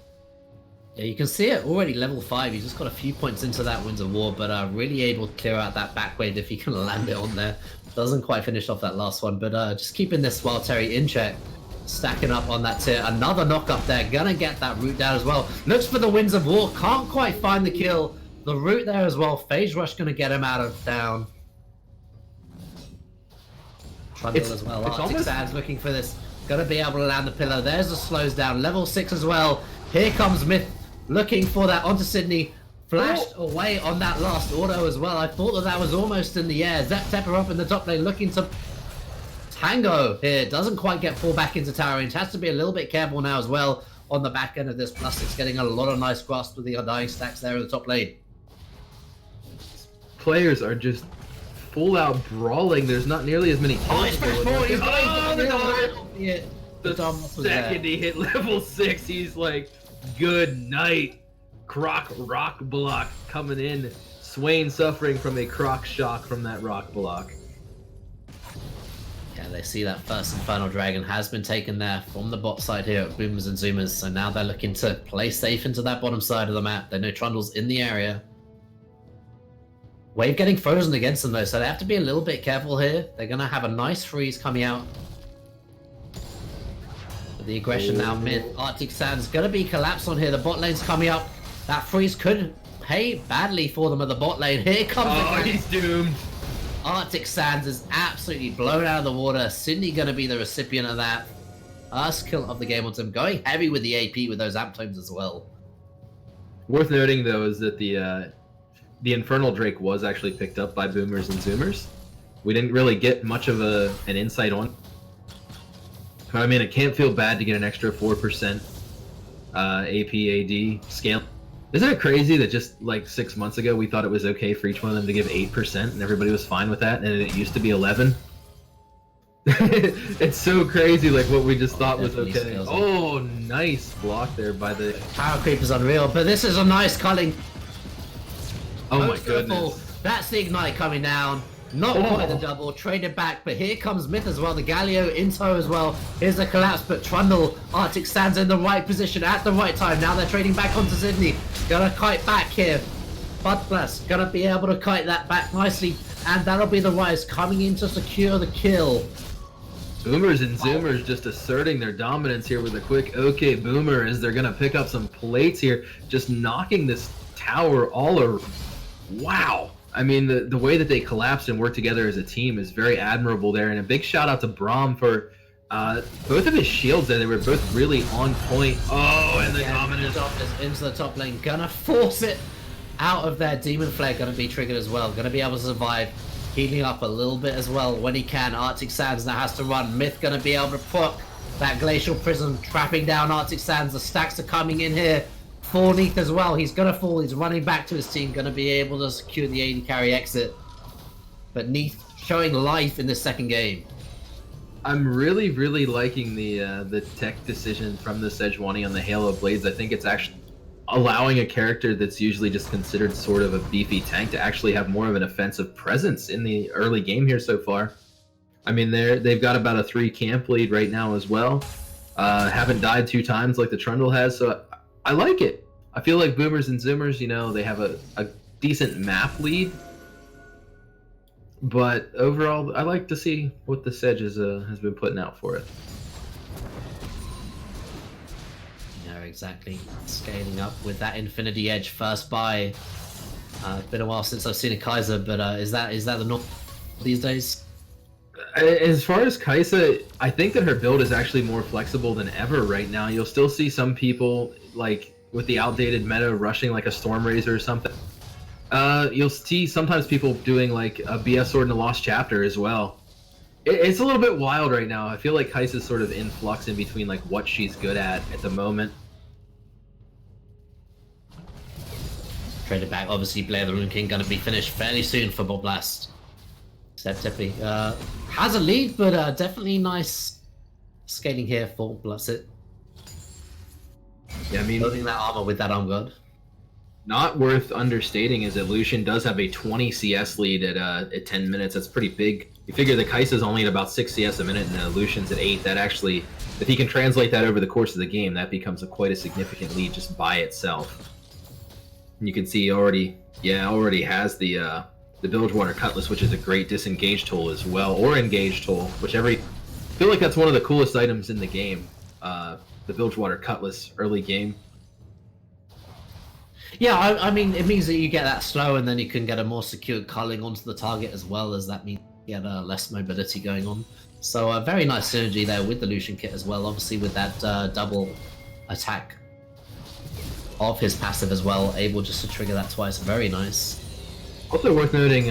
Yeah, you can see it already level 5. He's just got a few points into that Winds of War, but really able to clear out that back wave if he can land it on there. Doesn't quite finish off that last one, but just keeping this Wild Terry in check. Stacking up on that tier. Another knock up there. Gonna get that root down as well. Looks for the Winds of War. Can't quite find the kill. The root there as well. Phase Rush gonna get him out of down. Trundle as well. Arctic Sands looking for this. Gonna be able to land the pillar. There's the slows down. Level 6 as well. Here comes Myth. Looking for that onto Sydney. Flashed away on that last auto as well. I thought that was almost in the air. Zep Tepper up in the top lane looking to Tango here. Doesn't quite get full back into tower range. Has to be a little bit careful now as well on the back end of this. Plus it's getting a lot of nice grasp with the Undying stacks there in the top lane. players are just full out brawling. There's not nearly as many kills. Oh, it's as there back was. forward. Oh, the dog! Yeah. The second he hit level 6, he's like, good night. Croc rock block coming in. Swain suffering from a croc shock from that rock block. Yeah, they see that first Infernal Dragon has been taken there from the bot side here at Boomers and Zoomers, so now they're looking to play safe into that bottom side of the map. They know Trundle's in the area. Wave getting frozen against them though, so they have to be a little bit careful here. They're going to have a nice freeze coming out. But the aggression now mid. Arctic Sand's going to be collapsed on here. The bot lane's coming up. That freeze could pay badly for them at the bot lane. Here comes the he's doomed. Arctic Sands is absolutely blown out of the water. Sydney going to be the recipient of that. First kill of the game on him. Going heavy with the AP with those amp tomes as well. Worth noting though is that the Infernal Drake was actually picked up by Boomers and Zoomers. We didn't really get much of an insight on. But I mean, it can't feel bad to get an extra 4% AP AD scale. Isn't it crazy that just like 6 months ago we thought it was okay for each one of them to give 8% and everybody was fine with that, and it used to be 11? It's so crazy, like what we just thought was okay. Oh, nice block there by the Power creep is unreal, but this is a nice culling. Oh my goodness. That's the ignite coming down. Not quite the double, traded back, but here comes Myth as well, the Galio in tow as well. Here's the collapse, but Trundle, Arctic stands in the right position at the right time. Now they're trading back onto Sydney. Gonna kite back here. Budblast gonna be able to kite that back nicely, and that'll be the Rise coming in to secure the kill. Boomers and Zoomers just asserting their dominance here with a quick okay Boomer as they're gonna pick up some plates here, just knocking this tower all over. Wow. I mean, the way that they collapsed and worked together as a team is very admirable there, and a big shout out to Braum for both of his shields there. They were both really on point. Oh, and the dominance is into the top lane, gonna force it out of there. Demon Flare gonna be triggered as well, gonna be able to survive, healing up a little bit as well when he can. Arctic Sands now has to run. Myth gonna be able to proc that Glacial Prism, trapping down Arctic Sands. The stacks are coming in here. For Neath as well, he's gonna fall, he's running back to his team, gonna be able to secure the AD carry exit. But Neath showing life in this second game. I'm really liking the tech decision from the Sejuani on the Halo Blades. I think it's actually allowing a character that's usually just considered sort of a beefy tank to actually have more of an offensive presence in the early game here so far. I mean, they've got about a 3 camp lead right now as well. Haven't died 2 times like the Trundle has, so I like it. I feel like Boomers and Zoomers, you know, they have a decent map lead. But overall, I like to see what the Sedge has been putting out for it. Yeah, exactly. Scaling up with that Infinity Edge first buy. It's been a while since I've seen a Kaiser, but is that the norm these days? As far as Kaisa, I think that her build is actually more flexible than ever right now. You'll still see some people, like, with the outdated meta rushing like a Storm Razor or something. You'll see sometimes people doing like a BS Sword in the Lost Chapter as well. It's a little bit wild right now. I feel like Kaisa's sort of in flux in between like what she's good at the moment. Traded back, obviously Blair the Rune King gonna be finished fairly soon for Blast. Septipi has a lead, but definitely nice scaling here for Bloodsit. Yeah, I mean, building that armor with that arm guard. Not worth understating is that Lucian does have a 20 CS lead at 10 minutes. That's pretty big. You figure the Kai'Sa's only at about 6 CS a minute and Lucian's at 8. That actually, if he can translate that over the course of the game, that becomes quite a significant lead just by itself. And you can see he already has the Bilgewater Cutlass, which is a great disengage tool as well, or engage tool, whichever. I feel like that's one of the coolest items in the game. The Bilgewater Cutlass early game. Yeah, I mean, it means that you get that slow and then you can get a more secure culling onto the target as well, as that means you get less mobility going on. So a very nice synergy there with the Lucian kit as well, obviously with that double attack of his passive as well, able just to trigger that twice. Very nice. Also worth noting,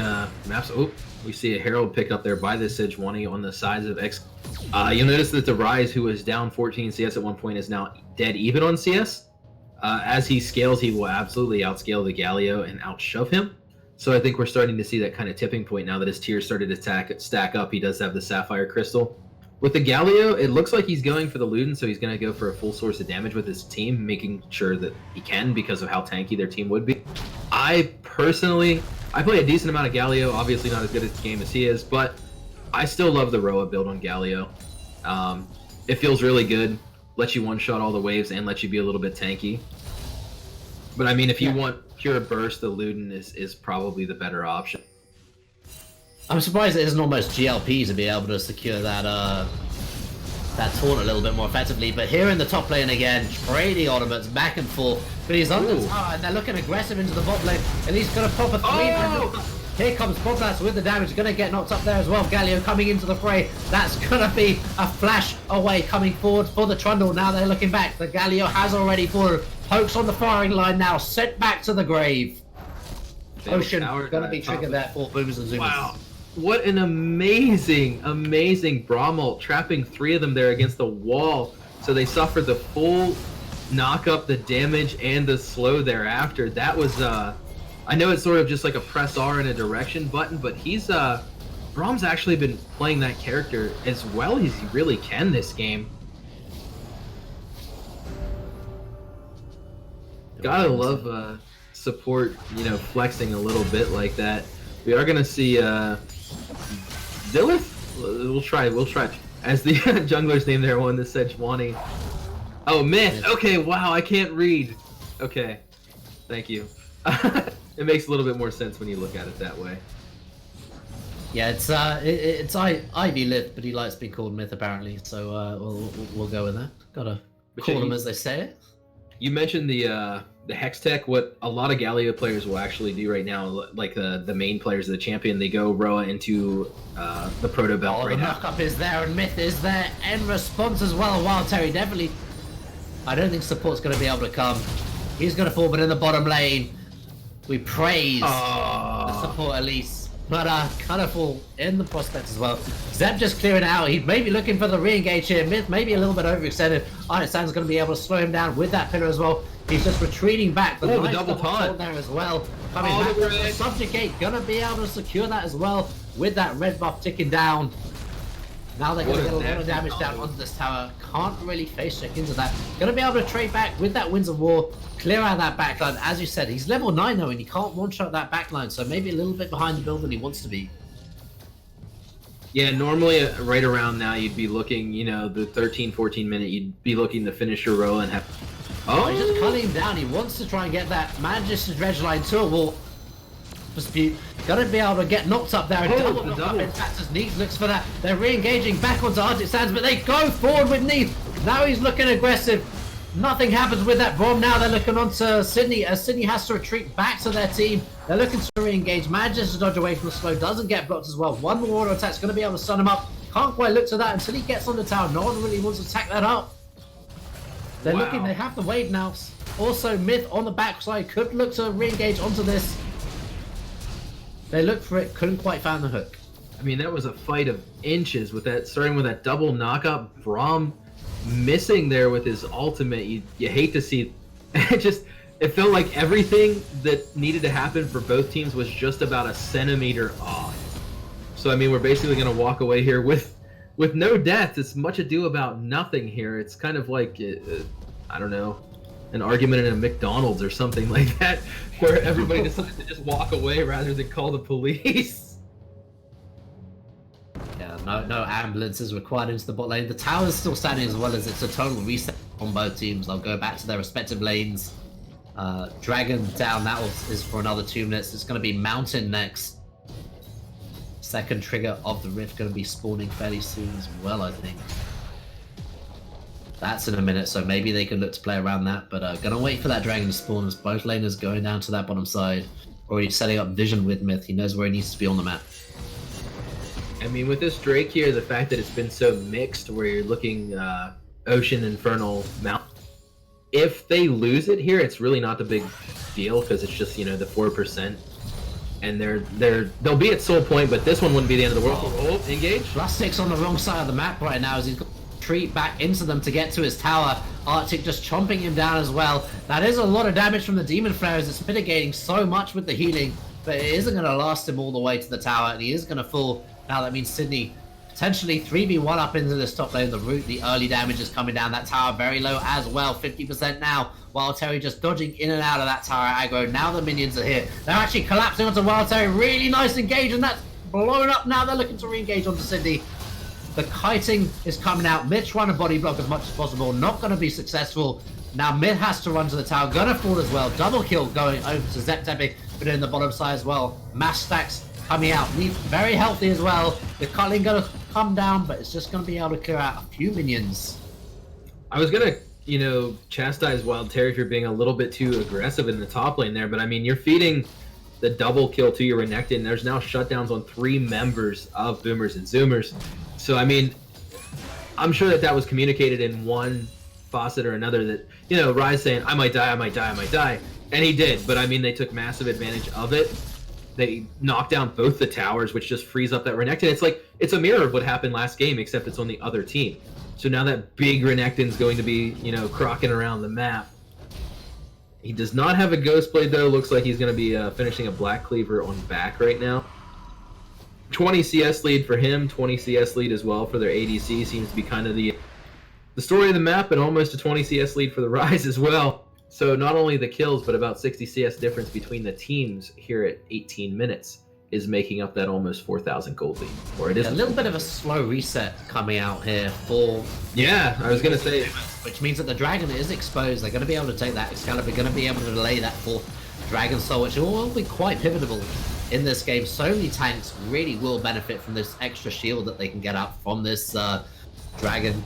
maps. Oh, we see a Herald picked up there by the Sejuani on the sides of X. You'll notice that the Rise, who was down 14 CS at one point, is now dead even on CS. As he scales, he will absolutely outscale the Galio and outshove him. So I think we're starting to see that kind of tipping point now that his tiers started to stack up. He does have the Sapphire Crystal. With the Galio, it looks like he's going for the Luden, so he's going to go for a full source of damage with his team, making sure that he can because of how tanky their team would be. I play a decent amount of Galio, obviously not as good at the game as he is, but I still love the Roa build on Galio. It feels really good, lets you one-shot all the waves and lets you be a little bit tanky. But I mean, if you want pure burst, the Luden is probably the better option. I'm surprised it isn't almost GLP to be able to secure that taunt a little bit more effectively. But here in the top lane again, trading ornaments back and forth. But he's on the tower and they're looking aggressive into the bot lane. And he's going to pop a 3. Here comes Boblas with the damage. Going to get knocked up there as well. Galio coming into the fray. That's going to be a flash away coming forward for the Trundle. Now they're looking back. The Galio has already fallen. Pokes on the firing line now. Sent back to the grave. Ocean going to be triggered there for Boomers and Zoomers. Wow. What an amazing Braum ult, trapping 3 of them there against the wall. So they suffered the full knock up, the damage, and the slow thereafter. That was, I know it's sort of just like a press R in a direction button, but Braum's actually been playing that character as well as he really can this game. Gotta love support, flexing a little bit like that. We are gonna see Zillith? We'll try. As the jungler's name there, one that said Jwani. Oh, Myth! Okay, wow, I can't read. Okay, thank you. It makes a little bit more sense when you look at it that way. Yeah, it's Ivy Lith, but he likes being called Myth apparently, so we'll go with that. Gotta call them as they say it. You mentioned the Hex Tech. What a lot of Galio players will actually do right now, like the main players of the champion, they go Roa into the Proto Belt right now. now. The knockup is there and Myth is there, and response as well. Wild Terry definitely. I don't think support's going to be able to come. He's going to fall, but in the bottom lane, we praise the support at least. But Colourful in the prospect as well. Zeb just clearing out. He may be looking for the re-engage here. Myth maybe a little bit overextended. Iron Sand's going to be able to slow him down with that pillar as well. He's just retreating back. The double taunt there as well. Coming back with the Subjugate. Going to be able to secure that as well with that red buff ticking down. Now they're going to get a lot of damage down onto this tower. Can't really face check into that. Going to be able to trade back with that Winds of War. Clear out that backline. As you said, he's level 9 though, and he can't one-shot that backline, so maybe a little bit behind the build than he wants to be. Yeah, normally right around now you'd be looking, the 13-14 minute, you'd be looking to finish your roll and have... Oh, he's just cutting him down. He wants to try and get that. Manages to dredge line to a wall. Dispute. Gotta be able to get knocked up there and double knocked up. In fact, as Neith looks for that. They're re-engaging back onto Arctic Sands, but they go forward with Neith. Now he's looking aggressive. Nothing happens with that bomb. Now they're looking onto Sydney, as Sydney has to retreat back to their team. They're looking to re-engage. Manages to dodge away from the slow. Doesn't get blocked as well. One more auto attack's going to be able to stun him up. Can't quite look to that until he gets on the tower. No one really wants to attack that up. They're looking. They have the wave now. Also, Myth on the backside could look to re-engage onto this. They looked for it. Couldn't quite find the hook. I mean, that was a fight of inches with that, starting with that double knockup. Braum missing there with his ultimate. You hate to see it felt like everything that needed to happen for both teams was just about a centimeter off. So I mean, we're basically going to walk away here with no death. It's much ado about nothing here. It's kind of like I don't know, an argument in a McDonald's or something like that, where everybody decides to just walk away rather than call the police. Yeah, no ambulances required into the bot lane. The tower's still standing as well, as it's a total reset on both teams. They'll go back to their respective lanes. Dragon down, that is for another 2 minutes. It's going to be Mountain next. Second trigger of the Rift going to be spawning fairly soon as well, I think. That's in a minute, so maybe they can look to play around that, but gonna wait for that Dragon to spawn as both laners going down to that bottom side. Already setting up vision with Myth. He knows where he needs to be on the map. I mean, with this Drake here, the fact that it's been so mixed, where you're looking Ocean, Infernal, Mount. If they lose it here, it's really not the big deal, because it's just, the 4%. And they'll be at Soul Point, but this one wouldn't be the end of the world. Oh, engage. +6 on the wrong side of the map right now as he's got to retreat back into them to get to his tower. Arctic just chomping him down as well. That is a lot of damage from the Demon Flares. It's mitigating so much with the healing. but it isn't going to last him all the way to the tower, and he is going to fall. Now that means Sydney potentially 3v1 up into this top lane. The early damage is coming down. That tower very low as well, 50% now. Wild Terry just dodging in and out of that tower aggro. Now the minions are here. They're actually collapsing onto Wild Terry. Really nice engage, and that's blown up. Now they're looking to re-engage onto Sydney. The kiting is coming out. Mid trying to body block as much as possible. Not going to be successful. Now Mid has to run to the tower. Gonna fall as well. Double kill going over to Zeptepi, but in the bottom side as well. Mass stacks coming out. Neith very healthy as well. The culling gonna come down, but it's just gonna be able to clear out a few minions. I was gonna, chastise Wild Terry for being a little bit too aggressive in the top lane there, but I mean, you're feeding the double kill to your Renekton. There's now shutdowns on 3 members of Boomers and Zoomers. So, I mean, I'm sure that was communicated in one faucet or another that, Rise saying, I might die, I might die, I might die. And he did, but I mean, they took massive advantage of it. They knocked down both the towers, which just frees up that Renekton. It's a mirror of what happened last game, except it's on the other team. So now that big Renekton's going to be, crocking around the map. He does not have a Ghost Blade, though. Looks like he's going to be finishing a Black Cleaver on back right now. 20 CS lead for him, 20 CS lead as well for their ADC. Seems to be kind of the story of the map, and almost a 20 CS lead for the Rise as well. So not only the kills, but about 60 CS difference between the teams here at 18 minutes is making up that almost 4,000 gold lead. Or it is a little bit of a slow reset coming out here for... Yeah, I was going to say... Which means that the Dragon is exposed. They're going to be able to take that Excalibur. They're going to be able to delay that 4th Dragon Soul, which will be quite pivotal in this game. So many tanks really will benefit from this extra shield that they can get out from this Dragon.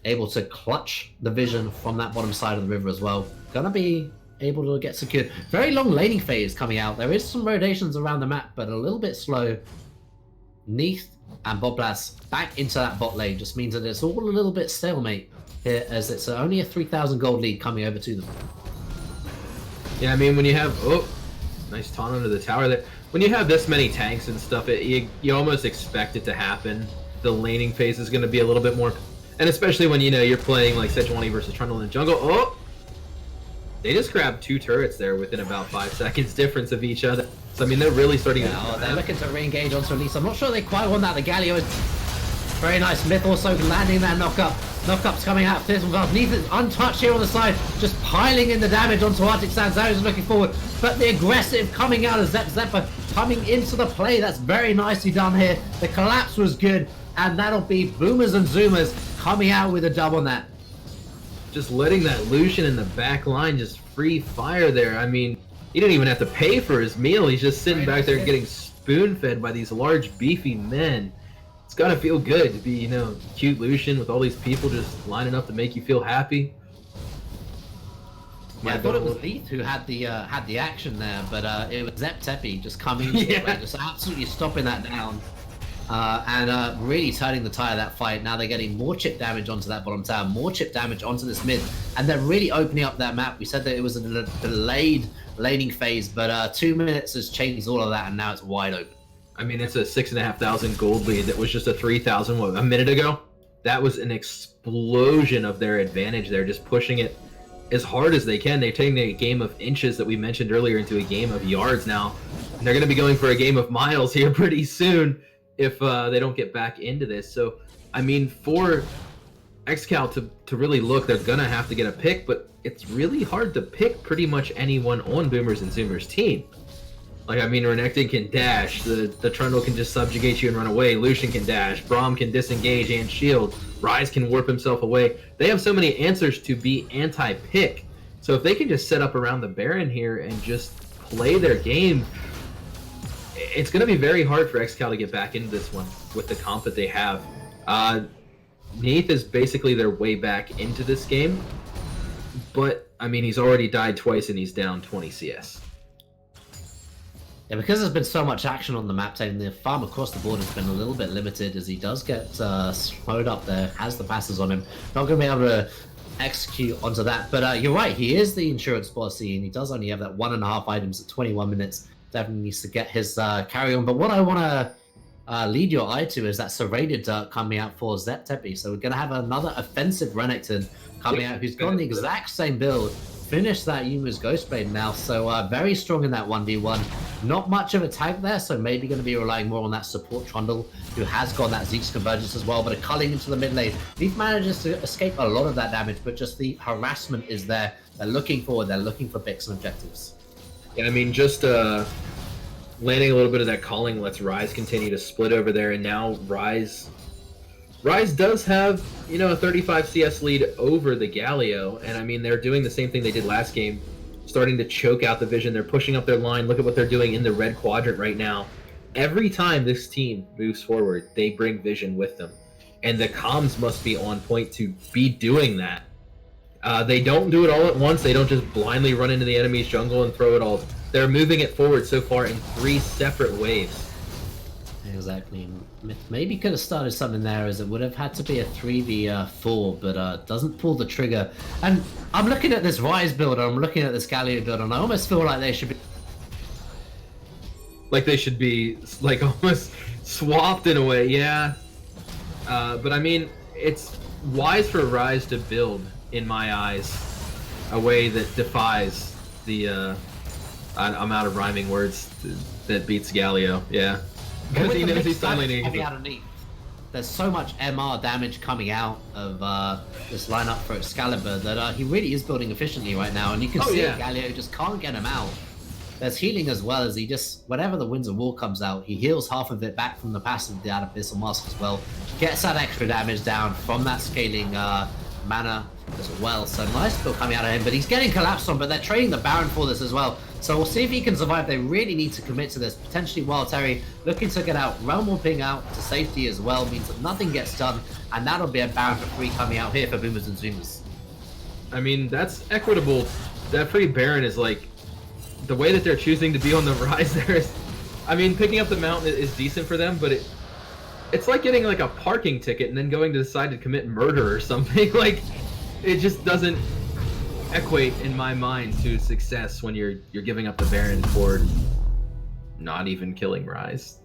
Able to clutch the vision from that bottom side of the river as well. Gonna be able to get secured. Very long laning phase coming out. There is some rotations around the map, but a little bit slow. Neith and Boblas back into that bot lane just means that it's all a little bit stalemate here, as it's only a 3,000 gold lead coming over to them. Yeah, I mean, when you have... Oh, nice taunt under the tower there. When you have this many tanks and stuff, you almost expect it to happen. The laning phase is going to be a little bit more... And especially when, you're playing like Sejuani versus Trundle in the jungle. Oh! They just grabbed 2 turrets there within about 5 seconds difference of each other. So, I mean, they're really starting to... they're looking to re-engage onto Elise. I'm not sure they quite want that. The Galio is very nice. Myth also landing that knock-up. Knock-up's coming out. Fizzleguard needs it untouched here on the side. Just piling in the damage onto Arctic Sands. Zarya's looking forward. But the aggressive coming out of Zeppa coming into the play. That's very nicely done here. The collapse was good. And that'll be Boomers and Zoomers coming out with a dub on that. Just letting that Lucian in the back line just free fire there. I mean, he didn't even have to pay for his meal. He's just sitting back there getting spoon-fed by these large, beefy men. It's gotta feel good to be, cute Lucian with all these people just lining up to make you feel happy. Yeah, I thought it was Leith who had the action there, but it was Zeptepi just coming into the play, just absolutely stopping that down. And really turning the tide of that fight. Now they're getting more chip damage onto that bottom tower, more chip damage onto this mid, and they're really opening up that map. We said that it was a delayed laning phase, but 2 minutes has changed all of that, and now it's wide open. I mean, it's a 6,500 gold lead that was just a 3,000 a minute ago. That was an explosion of their advantage there, just pushing it as hard as they can. They're taking a game of inches that we mentioned earlier into a game of yards now, and they're going to be going for a game of miles here pretty soon if they don't get back into this. So, I mean, for Excal to really look, they're going to have to get a pick, but it's really hard to pick pretty much anyone on Boomers and Zoomers team. Like, I mean, Renekton can dash, the Trundle can just subjugate you and run away, Lucian can dash, Braum can disengage and shield, Rise can warp himself away. They have so many answers to be anti-pick. So if they can just set up around the Baron here and just play their game, it's going to be very hard for Excal to get back into this one with the comp that they have. Neith is basically their way back into this game, but, I mean, he's already died twice and he's down 20 CS. Yeah, because there's been so much action on the map, taking the farm across the board has been a little bit limited, as he does get slowed up there, has the passes on him. Not going to be able to execute onto that, but you're right, he is the insurance policy, and he does only have that 1.5 items at 21 minutes. Definitely needs to get his carry on. But what I want to lead your eye to is that serrated dirt coming out for Zeptepi. So we're going to have another offensive Renekton coming out who's got the exact same build, finished that Yuma's Ghostblade now, so very strong in that 1v1. Not much of a tag there, so maybe going to be relying more on that support Trundle, who has got that Zeke's Convergence as well, but a culling into the mid lane. Leaf manages to escape a lot of that damage, but just the harassment is there. They're looking forward, they're looking for picks and objectives. Yeah, I mean, just landing a little bit of that calling lets Ryze continue to split over there, and now Ryze does have, you know, a 35 CS lead over the Galio, and I mean, they're doing the same thing they did last game, starting to choke out the vision. They're pushing up their line. Look at what they're doing in the red quadrant right now. Every time this team moves forward, they bring vision with them, and the comms must be on point to be doing that. They don't do it all at once. They don't just blindly run into the enemy's jungle and throw it all. They're moving it forward so far in 3 separate waves. Exactly. Maybe could have started something there, as it would have had to be a 3v4, but doesn't pull the trigger. And I'm looking at this Ryze build, I'm looking at this Galio build, and I almost feel like they should be... Like they should be, like, almost swapped in a way, yeah. But I mean, it's wise for Ryze to build, in my eyes, a way that defies the, I'm out of rhyming words, that beats Galio, yeah. Because he knows he's suddenly underneath. There's so much MR damage coming out of this lineup for Excalibur that he really is building efficiently right now, and you can see Galio just can't get him out. There's healing as well, as he just, whenever the Winds of War comes out, he heals half of it back from the passive, the Abyssal Mask as well. Gets that extra damage down from that scaling mana as well. So nice build coming out of him, but he's getting collapsed on, but they're trading the Baron for this as well. So we'll see if he can survive. They really need to commit to this. Potentially Wild Terry looking to get out. Realm Warping out to safety as well means that nothing gets done, and that'll be a Baron for free coming out here for Boomers and Zoomers. I mean, that's equitable. That free Baron is like, the way that they're choosing to be on the rise there is, I mean, picking up the mountain is decent for them, but it's like getting like a parking ticket and then going to decide to commit murder or something. Like, it just doesn't equate in my mind to success when you're giving up the Baron for not even killing Ryze.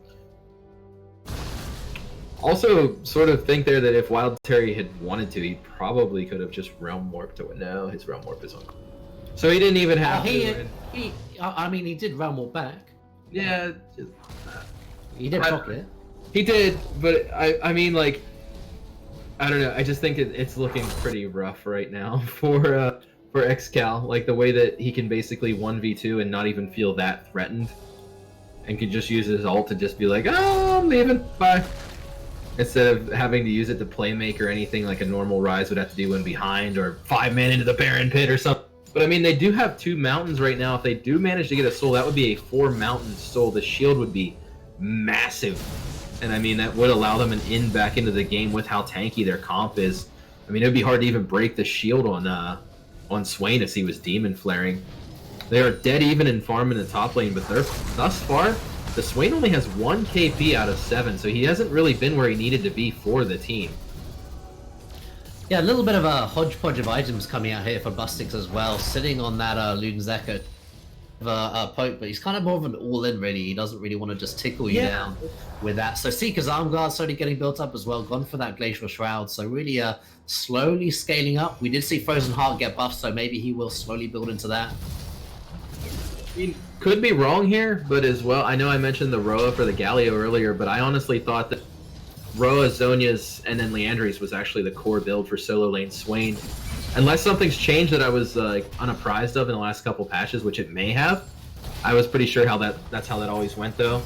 Also, sort of think there that if Wild Terry had wanted to, he probably could have just Realm Warped to it. No, his Realm Warp is on. So he didn't even have to. I mean, he did Realm Warp back. Yeah. He did proc it. He did, but I mean, like, I don't know. I just think it's looking pretty rough right now for Excal. Like, the way that he can basically 1v2 and not even feel that threatened, and can just use his ult to just be like, oh, I'm leaving, bye. Instead of having to use it to playmake or anything like a normal Ryze would have to do when behind, or 5 man into the Baron pit or something. But I mean, they do have 2 mountains right now. If they do manage to get a soul, that would be a 4 mountain soul. The shield would be massive. And I mean, that would allow them an in back into the game with how tanky their comp is. I mean, it would be hard to even break the shield on Swain as he was demon flaring. They are dead even in farm in the top lane, but thus far, the Swain only has 1 KP out of 7, so he hasn't really been where he needed to be for the team. Yeah, a little bit of a hodgepodge of items coming out here for Bustix as well, sitting on that Luden's Echo poke, but he's kind of more of an all-in really. He doesn't really want to just tickle you down with that. So Seeker's Arm Guard slowly getting built up as well, gone for that Glacial Shroud, so really slowly scaling up. We did see Frozen Heart get buffed, so maybe he will slowly build into that. I mean, could be wrong here, but as well, I know I mentioned the Roa for the Galio earlier, but I honestly thought that Roa, Zhonya's, and then Leandry's was actually the core build for solo lane Swain. Unless something's changed that I was unapprised of in the last couple patches, which it may have. I was pretty sure that's how that always went, though.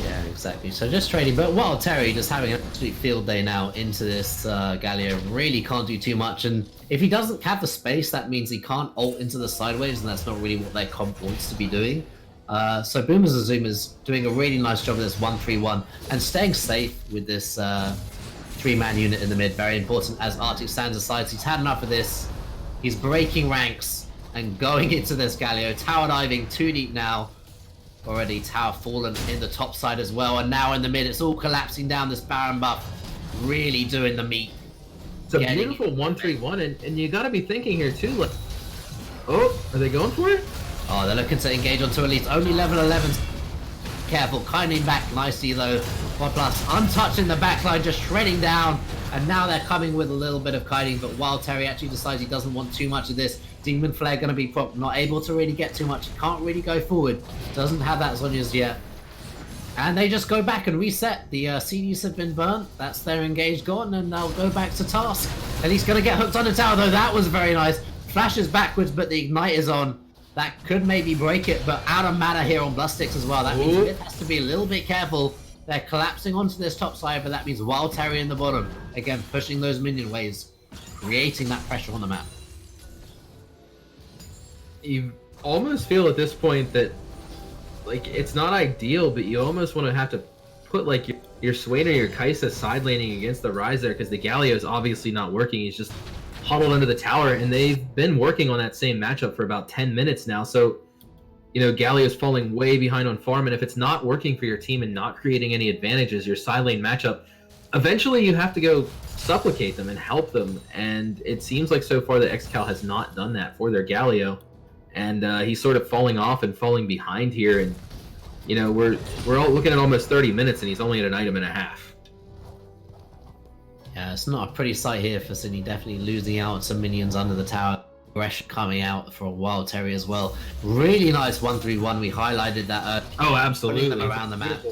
Yeah, exactly. So just trading, but Wild Terry just having an absolute field day now into this Galio. Really can't do too much, and if he doesn't have the space, that means he can't ult into the sideways, and that's not really what their comp wants to be doing. So Boomers and Zoomers doing a really nice job of this 1-3-1 and staying safe with this 3-man unit in the mid. Very important as Arctic stands aside. So he's had enough of this. He's breaking ranks and going into this Galio. Tower diving 2 deep now. Already tower fallen in the top side as well. And now in the mid, it's all collapsing down. This Baron buff really doing the meat. It's a beautiful 1-3-1, and you got to be thinking here too, like, oh, are they going for it? Oh, they're looking to engage onto Elite. Only level 11. Careful, kindling back nicely though. Plus, untouched in the backline, just shredding down And now they're coming with a little bit of kiting, but Wild Terry actually decides he doesn't want too much of this. Demon Flare going to be not able to really get too much. Can't really go forward. Doesn't have that Zhonya's yet. And they just go back and reset. The CDs have been burnt. That's their engage gone, and they'll go back to task. And he's going to get hooked on the tower, though. That was very nice. Flashes backwards, but the ignite is on. That could maybe break it, but out of mana here on Blustix as well. That means it has to be a little bit careful. They're collapsing onto this top side, but that means Wild Terry in the bottom. Again, pushing those minion waves, creating that pressure on the map. You almost feel at this point that, like, it's not ideal, but you almost want to have to put, like, your Swain or your Kaisa side laning against the Ryze there, because the Galio is obviously not working. He's just huddled under the tower, and they've been working on that same matchup for about 10 minutes now, so, you know, Galio's falling way behind on farm, and if it's not working for your team and not creating any advantages, your side lane matchup, eventually you have to go supplicate them and help them, and it seems like so far that Excal has not done that for their Galio. And he's sort of falling off and falling behind here, and you know we're all looking at almost 30 minutes, and he's only at an item and a half. Yeah, it's not a pretty sight here for Sydney. Definitely losing out some minions under the tower. Aggression coming out for a Wild Terry as well. Really nice 1-3-1. We highlighted that. Oh, absolutely! Putting them around the map,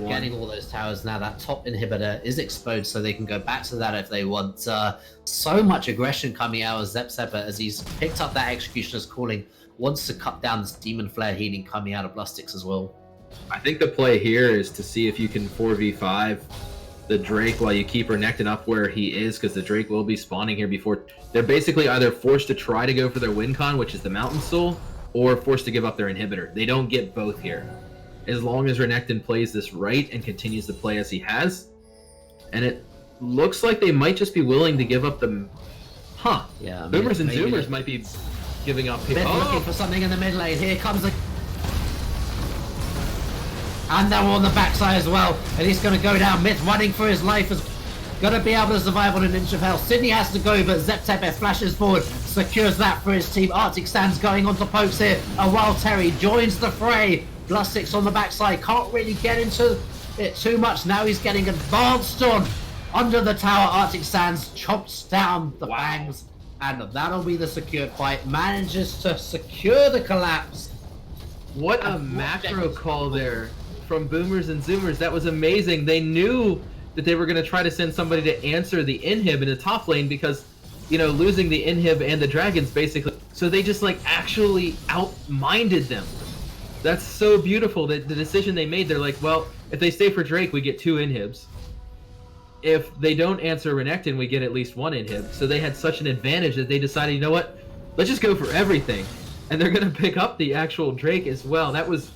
getting all those towers. Now that top inhibitor is exposed, so they can go back to that if they want. So much aggression coming out of Zepsepa as he's picked up that Executioner's Calling. Wants to cut down this Demon Flare healing coming out of Blustix as well. I think the play here is to see if you can 4v5 the Drake while you keep Renekton up where he is, because the Drake will be spawning here before. They're basically either forced to try to go for their win con, which is the Mountain Soul, or forced to give up their inhibitor. They don't get both here. As long as Renekton plays this right and continues to play as he has, and it looks like they might just be willing to give up the... Huh. Yeah, Boomers and Zoomers might be giving up. Myth looking for something in the mid lane. Here comes the... And they're on the backside as well. And he's going to go down. Myth running for his life. Is going to be able to survive on an inch of health. Sydney has to go, but Zeptepe flashes forward. Secures that for his team. Arctic Sands going on to pokes here. A Wild Terry joins the fray. Blustix on the backside. Can't really get into it too much. Now he's getting advanced on. Under the tower, Arctic Sands chomps down the fangs. And that'll be the secured fight. Manages to secure the collapse. What a macro call there from Boomers and Zoomers. That was amazing. They knew that they were going to try to send somebody to answer the inhib in the top lane because, you know, losing the inhib and the dragons basically. So they just like actually outminded them. That's so beautiful. The decision they made, they're like, well, if they stay for Drake, we get 2 inhibs. If they don't answer Renekton, we get at least 1 inhib. So they had such an advantage that they decided, you know what? Let's just go for everything. And they're going to pick up the actual Drake as well. That was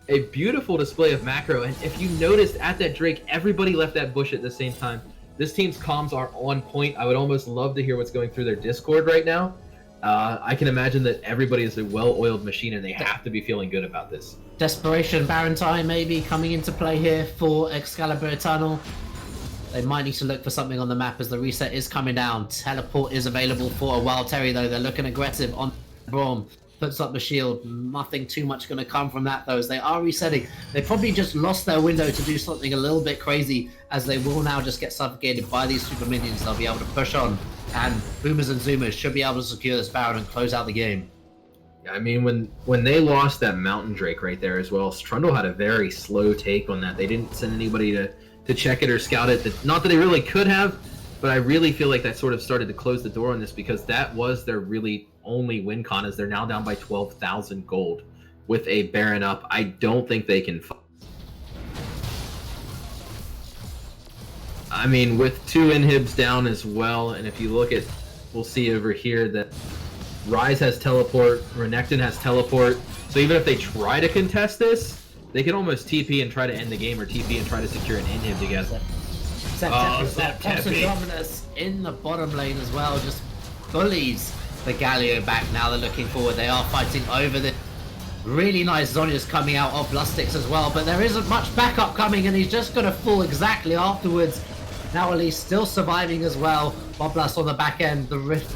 a beautiful display of macro. And if you noticed at that Drake, everybody left that bush at the same time. This team's comms are on point. I would almost love to hear what's going through their Discord right now. I can imagine that everybody is a well-oiled machine and they have to be feeling good about this. Desperation Baron time maybe coming into play here for Excalibur Eternal. They might need to look for something on the map as the reset is coming down. Teleport is available for a Wild Terry though. They're looking aggressive on Braum. Puts up the shield. Nothing too much going to come from that though as they are resetting. They probably just lost their window to do something a little bit crazy as they will now just get suffocated by these super minions. They'll be able to push on and Boomers and Zoomers should be able to secure this Baron and close out the game. I mean, when they lost that Mountain Drake right there as well, Strundle had a very slow take on that. They didn't send anybody to check it or scout it. Not that they really could have, but I really feel like that sort of started to close the door on this because that was their really only win con as they're now down by 12,000 gold with a Baron up. I don't think they can I mean, with 2 inhibs down as well, and if you look at, we'll see over here that Ryze has teleport, Renekton has teleport, so even if they try to contest this, they can almost TP and try to end the game or TP and try to secure an inhib together. Zeptepe Dominus in the bottom lane as well, just bullies the Galio back. Now they're looking forward. They are fighting over the really nice Zhonya's coming out of Blustix as well, but there isn't much backup coming and he's just going to fall exactly afterwards. Now Elise still surviving as well. Boblas on the back end. The Rift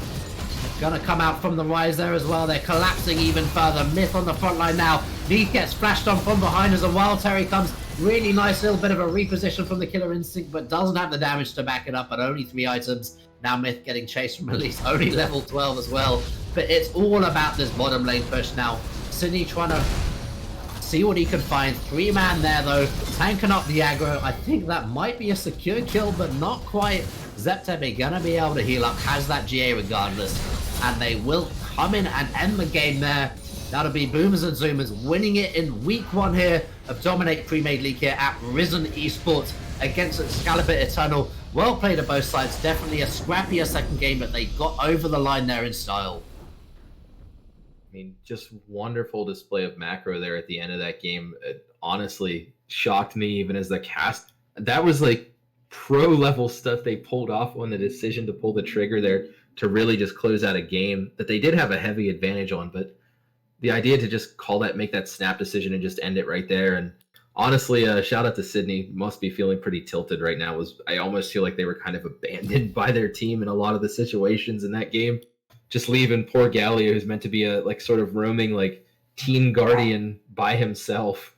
gonna come out from the Ryze there as well. They're collapsing even further. Myth on the front line now. Neith gets flashed on from behind as a Wild Terry comes Really nice little bit of a reposition from the Killer Instinct, but doesn't have the damage to back it up, but only 3 items. Now Myth getting chased from Elise, only level 12 as well. But it's all about this bottom lane push now. Sydney trying to see what he can find. 3-man there though, tanking up the aggro. I think that might be a secure kill, but not quite. Zeptebe gonna be able to heal up, has that GA regardless. And they will come in and end the game there. That'll be Boomers and Zoomers winning it in week 1 here of Dominate Premade League here at Risen Esports against Excalibur Eternal. Well played on both sides. Definitely a scrappier second game, but they got over the line there in style. I mean, just wonderful display of macro there at the end of that game. It honestly shocked me even as the cast. That was like pro level stuff they pulled off on the decision to pull the trigger there to really just close out a game that they did have a heavy advantage on, but the idea to just call that, make that snap decision and just end it right there. And honestly, shout out to Sydney. Must be feeling pretty tilted right now. I almost feel like they were kind of abandoned by their team in a lot of the situations in that game. Just leaving poor Galio, who's meant to be a like sort of roaming like teen guardian by himself.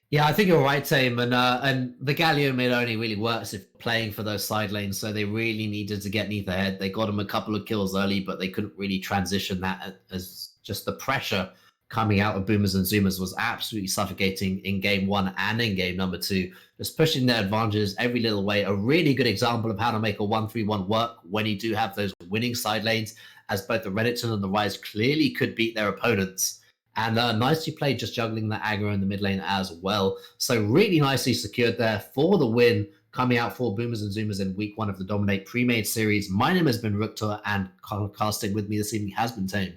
Yeah, I think you're right, Tame, and the Galio mid only really works if playing for those side lanes, so they really needed to get Neath ahead. They got him a couple of kills early, but they couldn't really transition that as just the pressure coming out of Boomers and Zoomers was absolutely suffocating in game 1 and in game number 2. Just pushing their advantages every little way. A really good example of how to make a 1-3-1 work when you do have those winning side lanes, as both the Renekton and the Rise clearly could beat their opponents. And nicely played, just juggling the aggro in the mid lane as well. So really nicely secured there for the win, coming out for Boomers and Zoomers in week 1 of the Dominate Premade series. My name has been Ruktor, and casting with me this evening has been Tame.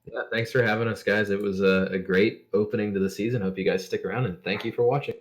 Yeah, thanks for having us, guys. It was a great opening to the season. Hope you guys stick around, and thank you for watching.